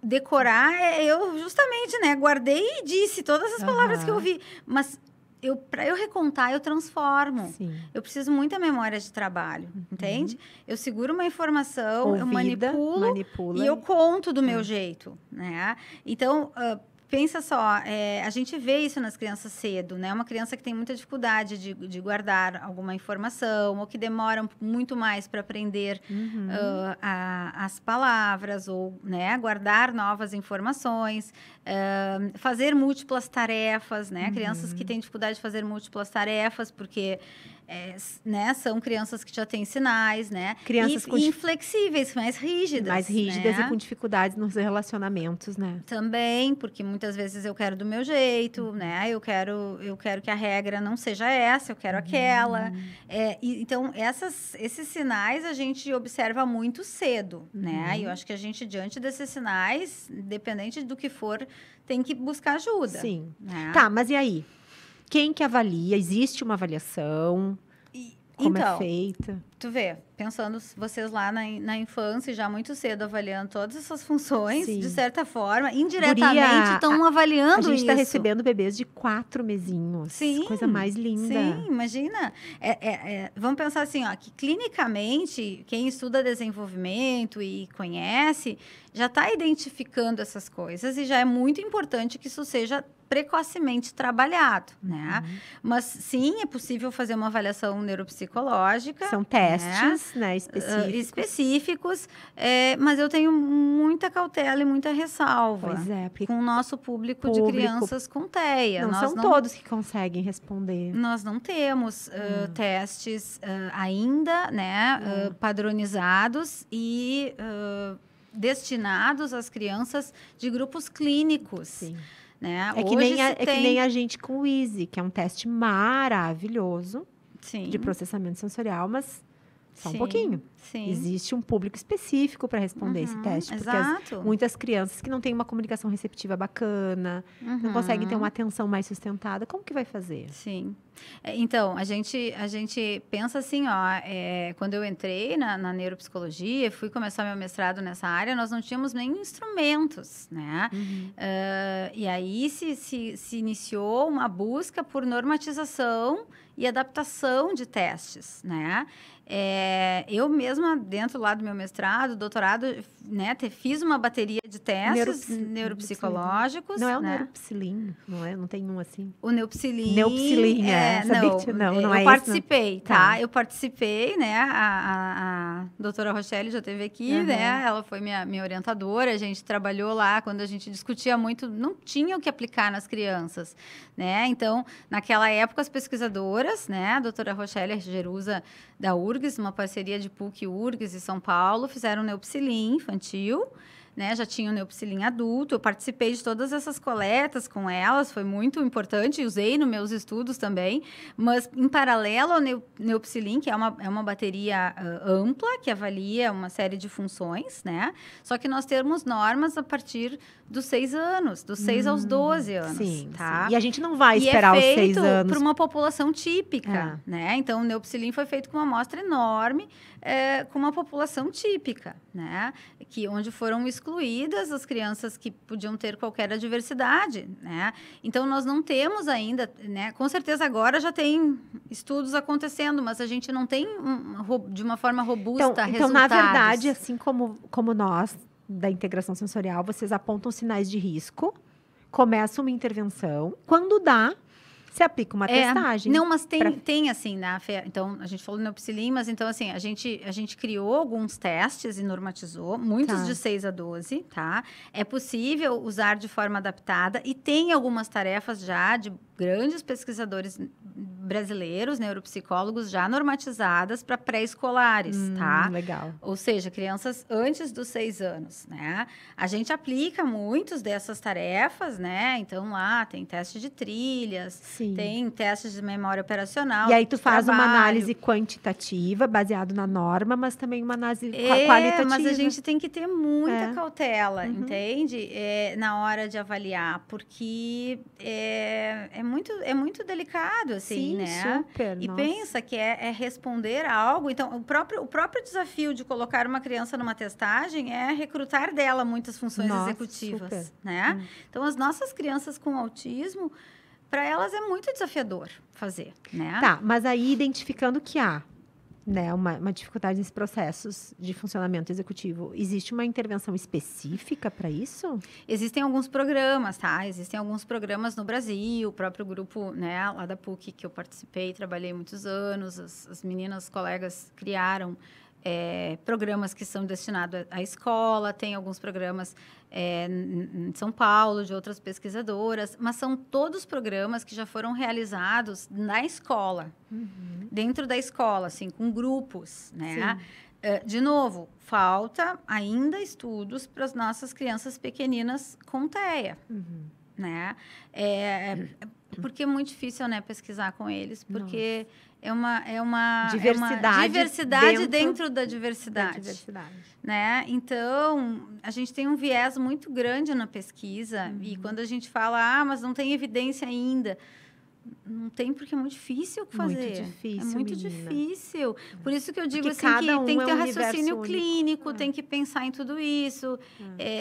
decorar, eu justamente, né, guardei e disse todas as palavras que eu ouvi, mas para eu recontar, eu transformo. Sim. Eu preciso muita memória de trabalho, entende? Eu seguro uma informação, ouvida, eu manipulo e eu conto do meu jeito, né? Então, pensa só, a gente vê isso nas crianças cedo, né? Uma criança que tem muita dificuldade de guardar alguma informação ou que demora muito mais para aprender as palavras ou, né, guardar novas informações, fazer múltiplas tarefas, né? Crianças que têm dificuldade de fazer múltiplas tarefas porque... né, são crianças que já têm sinais, né? Crianças inflexíveis, mais rígidas. Mais rígidas, né? E com dificuldades nos relacionamentos, né? Também, porque muitas vezes eu quero do meu jeito, né? Eu quero que a regra não seja essa, eu quero aquela. Então, esses sinais a gente observa muito cedo, né? E eu acho que a gente, diante desses sinais, independente do que for, tem que buscar ajuda. Sim. Né? Tá, mas e aí? Quem que avalia? Existe uma avaliação? Como é feita? Tu vê, pensando vocês lá na infância, já muito cedo avaliando todas essas funções, de certa forma, indiretamente estão avaliando isso. A gente está recebendo bebês de 4 mesinhos. Sim. Coisa mais linda. Sim, imagina. Vamos pensar assim, ó, que clinicamente, quem estuda desenvolvimento e conhece, já está identificando essas coisas e já é muito importante que isso seja precocemente trabalhado, né? Mas sim, é possível fazer uma avaliação neuropsicológica. São testes, né, específicos, mas eu tenho muita cautela e muita ressalva. Pois é, porque com o nosso público de crianças com TEA. Não são todos que conseguem responder. Nós não temos testes ainda, né, padronizados e destinados às crianças de grupos clínicos. Sim. Né? É que nem a gente com o Easy, que é um teste maravilhoso de processamento sensorial, mas Só um Sim, pouquinho. Sim. Existe um público específico para responder esse teste. Porque muitas crianças que não têm uma comunicação receptiva bacana, não conseguem ter uma atenção mais sustentada, como que vai fazer? Sim. Então, a gente pensa assim, ó, quando eu entrei na neuropsicologia, fui começar meu mestrado nessa área, nós não tínhamos nem instrumentos, né? E aí se iniciou uma busca por normatização e adaptação de testes, né? Eu mesma, dentro lá do meu mestrado, doutorado, né, fiz uma bateria de testes neuropsicológicos. Não é o né? Neuropsilin, não é? Não tem um assim? O Neupsilin. Neupsilin, não é eu participei, esse, tá? Eu participei, né? A doutora Rochelle já esteve aqui, né? Ela foi minha orientadora, a gente trabalhou lá quando a gente discutia muito, não tinha o que aplicar nas crianças, né? Então, naquela época, as pesquisadoras, né? A doutora Rochelle Gerusa da URGS, uma parceria de PUC URGS e São Paulo, fizeram o Neupsilin infantil, né? Já tinha o Neupsilin adulto, eu participei de todas essas coletas com elas, foi muito importante, usei nos meus estudos também, mas em paralelo ao Neupsilin, que é uma bateria ampla, que avalia uma série de funções, né? Só que nós temos normas a partir dos 6 anos, dos 6 aos 12 anos, sim, tá? Sim. E a gente não vai esperar os 6 anos. Para uma população típica, né? Então, o Neupsilin foi feito com uma amostra enorme, com uma população típica, né? Onde foram excluídas as crianças que podiam ter qualquer adversidade, né? Então, nós não temos ainda, né? Com certeza agora já tem estudos acontecendo, mas a gente não tem de uma forma robusta resultados. Então, na verdade, assim como nós, da integração sensorial, vocês apontam sinais de risco, começa uma intervenção, quando dá, se aplica uma testagem. Não, mas tem assim, então, a gente falou do Neupsilin, mas então, assim, a gente criou alguns testes e normatizou, muitos de 6 a 12, tá? É possível usar de forma adaptada e tem algumas tarefas já de grandes pesquisadores brasileiros, neuropsicólogos, já normatizadas para pré-escolares, tá? Legal. Ou seja, crianças antes dos 6 anos, né? A gente aplica muitas dessas tarefas, né? Então, lá tem teste de trilhas, tem testes de memória operacional. E aí tu faz uma análise quantitativa, baseado na norma, mas também uma análise qualitativa. Mas a gente tem que ter muita cautela, entende? Na hora de avaliar, porque é muito delicado, assim, né? Super, e pensa que é responder a algo. Então, o próprio desafio de colocar uma criança numa testagem é recrutar dela muitas funções executivas, né? Então, as nossas crianças com autismo, para elas é muito desafiador fazer, né? Tá, mas aí identificando que há, né, uma dificuldade nesses processos de funcionamento executivo, existe uma intervenção específica para isso? Existem alguns programas, tá? Existem alguns programas no Brasil, o próprio grupo, né, lá da PUC que eu participei, trabalhei muitos anos, as meninas, colegas criaram programas que são destinados à escola, tem alguns programas em São Paulo, de outras pesquisadoras, mas são todos programas que já foram realizados na escola, dentro da escola, assim, com grupos, né? De novo, falta ainda estudos para as nossas crianças pequeninas com TEA, né? Porque é muito difícil, né, pesquisar com eles, porque é uma diversidade dentro da diversidade. Né? Então, a gente tem um viés muito grande na pesquisa, e quando a gente fala, mas não tem evidência ainda, não tem, porque é muito difícil fazer. Muito difícil, é muito menina. difícil. Por isso que eu digo porque assim, que tem que ter um raciocínio único. clínico, tem que pensar em tudo isso.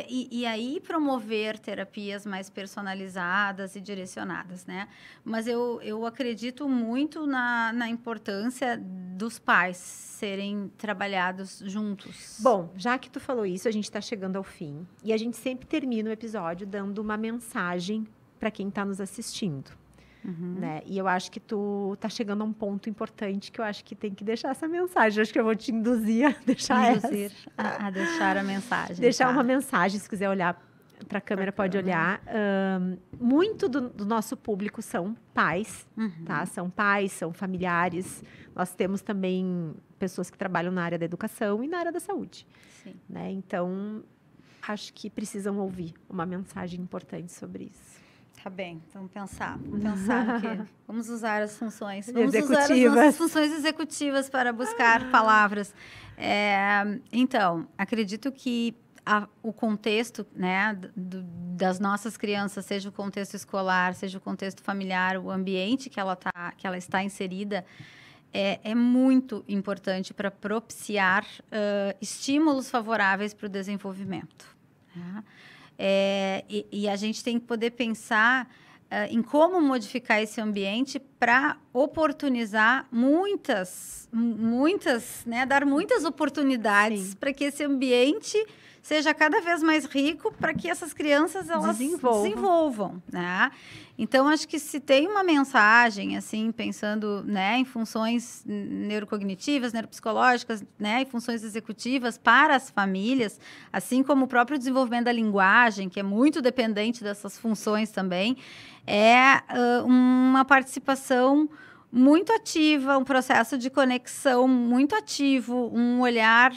E aí promover terapias mais personalizadas e direcionadas, né? Mas eu acredito muito na importância dos pais serem trabalhados juntos. Bom, já que tu falou isso, a gente está chegando ao fim. E a gente sempre termina o episódio dando uma mensagem para quem está nos assistindo. Né? E eu acho que tu tá chegando a um ponto importante que eu acho que tem que deixar essa mensagem. Acho que eu vou te induzir a deixar a deixar a mensagem. Deixar uma mensagem, se quiser olhar para a câmera, pode olhar. Muito do nosso público são pais, tá? São pais, são familiares. Nós temos também pessoas que trabalham na área da educação e na área da saúde. Sim. Né? Então, acho que precisam ouvir uma mensagem importante sobre isso. Tá bem, vamos pensar no quê? Vamos usar as funções. Vamos Executivas. usar as nossas funções executivas para buscar palavras. Então, acredito que o contexto, né, das nossas crianças, seja o contexto escolar, seja o contexto familiar, o ambiente que ela está inserida, é muito importante para propiciar estímulos favoráveis para o desenvolvimento. Né? E a gente tem que poder pensar em como modificar esse ambiente para oportunizar né, dar muitas oportunidades para que esse ambiente seja cada vez mais rico para que essas crianças elas desenvolvam, né? Então, acho que se tem uma mensagem, assim, pensando, né, em funções neurocognitivas, neuropsicológicas, né, e funções executivas para as famílias, assim como o próprio desenvolvimento da linguagem, que é muito dependente dessas funções também, uma participação muito ativa, um processo de conexão muito ativo, um olhar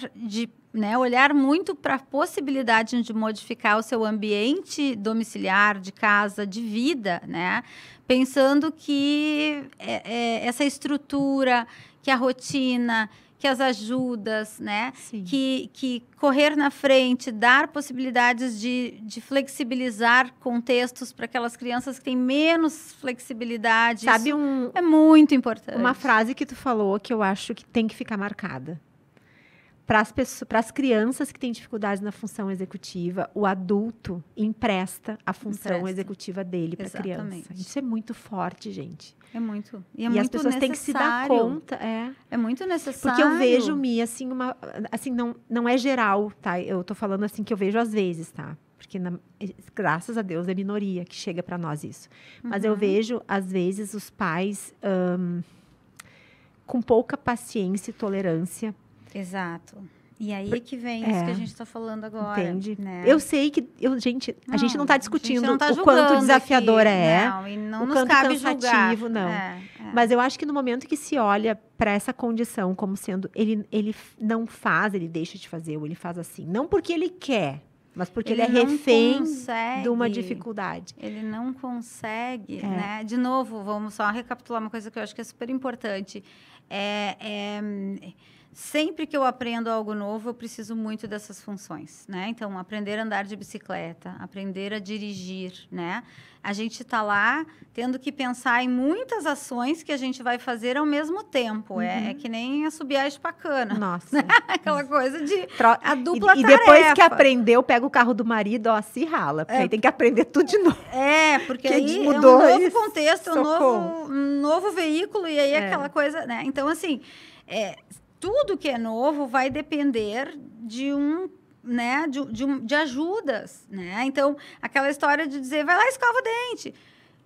olhar muito para a possibilidade de modificar o seu ambiente domiciliar, de casa, de vida, né? Pensando que essa estrutura, que a rotina, que as ajudas, né? Que correr na frente, dar possibilidades de flexibilizar contextos para aquelas crianças que têm menos flexibilidade. Sabe, é muito importante. Uma frase que tu falou que eu acho que tem que ficar marcada. Para as crianças que têm dificuldades na função executiva, o adulto empresta a função executiva dele para a criança. Isso é muito forte, gente. É muito. E as pessoas têm que se dar conta. É muito necessário. Porque eu vejo, Mi, assim, não é geral, tá? Eu tô falando assim que eu vejo às vezes, tá? Porque, graças a Deus, é minoria que chega para nós isso. Mas eu vejo, às vezes, os pais com pouca paciência e tolerância. Exato. E aí que vem isso que a gente está falando agora. Entende? Né? Eu sei que... a gente não está discutindo o quanto desafiador Não, e não o nos quanto cabe cansativo, julgar. não. Mas eu acho que no momento que se olha para essa condição como sendo... Ele não faz, ele deixa de fazer, ou ele faz assim. Não porque ele quer, mas porque ele é refém de uma dificuldade. Ele não consegue, né? De novo, vamos só recapitular uma coisa que eu acho que é super importante. Sempre que eu aprendo algo novo, eu preciso muito dessas funções, né? Então, aprender a andar de bicicleta, aprender a dirigir, né? A gente está lá tendo que pensar em muitas ações que a gente vai fazer ao mesmo tempo. É que nem assobiar a espacana. Nossa. Né? Aquela coisa de a dupla e tarefa. depois que aprendeu, pega o carro do marido, se rala. Porque aí tem que aprender tudo de novo. Porque aí mudou é um novo contexto, um novo veículo. E aí aquela coisa, né? Então, assim... tudo que é novo vai depender de de ajudas, né? Então, aquela história de dizer, vai lá, escova o dente.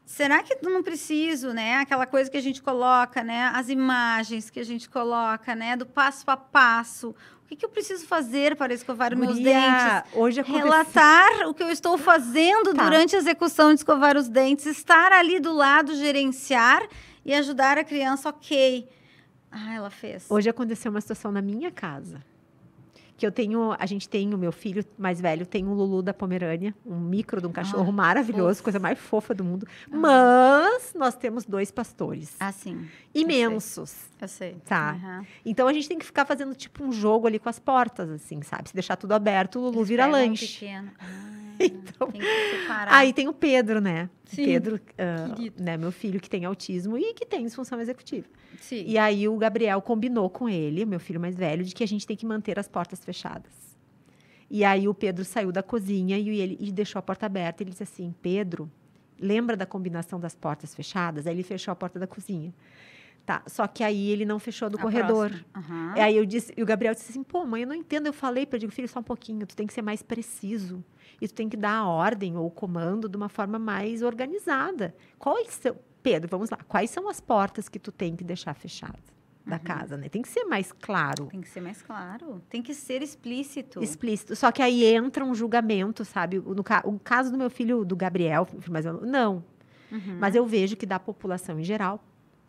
Será que não preciso, né? Aquela coisa que a gente coloca, né? As imagens que a gente coloca, né? Do passo a passo. O que eu preciso fazer para escovar os meus dentes? Hoje Relatar o que eu estou fazendo durante a execução de escovar os dentes. Estar ali do lado, gerenciar e ajudar a criança, ela fez. Hoje aconteceu uma situação na minha casa. Que a gente tem, o meu filho mais velho tem um Lulu da Pomerânia, um micro de um cachorro maravilhoso, coisa mais fofa do mundo. Mas nós temos 2 pastores. Sim. Imensos. Eu sei. Tá. Então a gente tem que ficar fazendo tipo um jogo ali com as portas, assim, sabe? Se deixar tudo aberto, o Lulu vira lanche. Pequeno. Então, tem que separar. Aí tem o Pedro, né? Sim. Pedro, né, meu filho que tem autismo e que tem disfunção executiva. Sim. E aí o Gabriel combinou com ele, meu filho mais velho, de que a gente tem que manter as portas fechadas. E aí o Pedro saiu da cozinha e deixou a porta aberta. Ele disse assim, Pedro, lembra da combinação das portas fechadas? Aí ele fechou a porta da cozinha. Tá, só que aí ele não fechou do corredor. E aí e o Gabriel disse assim, pô, mãe, eu não entendo. Eu falei para ele, filho, só um pouquinho, tu tem que ser mais preciso. E tu tem que dar a ordem ou o comando de uma forma mais organizada. Pedro, vamos lá. Quais são as portas que tu tem que deixar fechadas da casa, né? Tem que ser mais claro. Tem que ser mais claro. Tem que ser explícito. Explícito. Só que aí entra um julgamento, sabe? O caso do meu filho, do Gabriel, não. Mas eu vejo que da população em geral,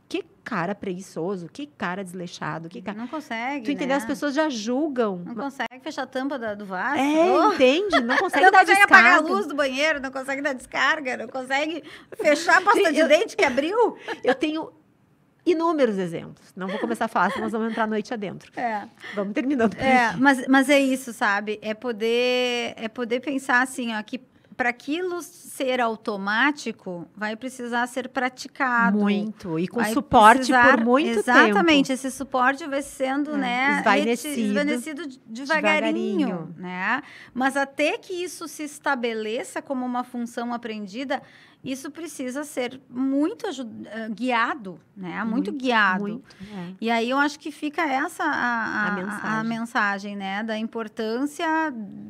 que cara preguiçoso, que cara desleixado, que cara... Não consegue, Tu entendeu? né? As pessoas já julgam. Não consegue fechar a tampa do vaso. Entende? Não consegue Não dar consegue descarga. apagar a luz do banheiro, não consegue dar descarga, não consegue fechar a pasta de dente que abriu. Eu tenho inúmeros exemplos. Não vou começar a falar, senão nós vamos entrar a noite adentro. Vamos terminando. Mas é isso, sabe? É poder pensar assim, ó, que para aquilo ser automático, vai precisar ser praticado. Muito. E com suporte por muito tempo. Exatamente. Esse suporte vai sendo, esvainecido devagarinho, né? Mas até que isso se estabeleça como uma função aprendida, isso precisa ser muito guiado, né? Muito guiado. Muito, E aí eu acho que fica essa a mensagem, né? Da importância,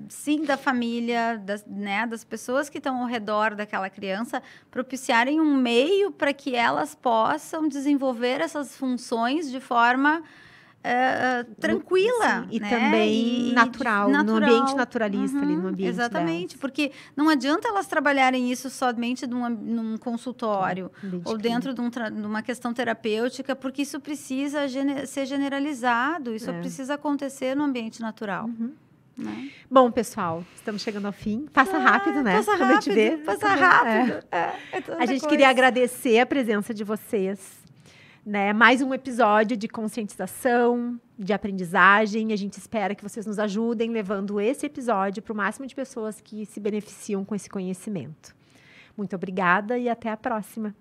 sim, da família, das pessoas que estão ao redor daquela criança, propiciarem um meio para que elas possam desenvolver essas funções de forma tranquila, sim, e né? também natural, no ambiente naturalista ali, no ambiente exatamente, delas. porque não adianta elas trabalharem isso somente num consultório ou dentro de uma questão terapêutica, porque isso precisa ser generalizado, isso precisa acontecer no ambiente natural. Né? Bom, pessoal, estamos chegando ao fim. Passa rápido, né? Passa Quando a gente vê. Passa rápido. A gente queria agradecer a presença de vocês. Né? Mais um episódio de conscientização, de aprendizagem. A gente espera que vocês nos ajudem levando esse episódio para o máximo de pessoas que se beneficiam com esse conhecimento. Muito obrigada e até a próxima.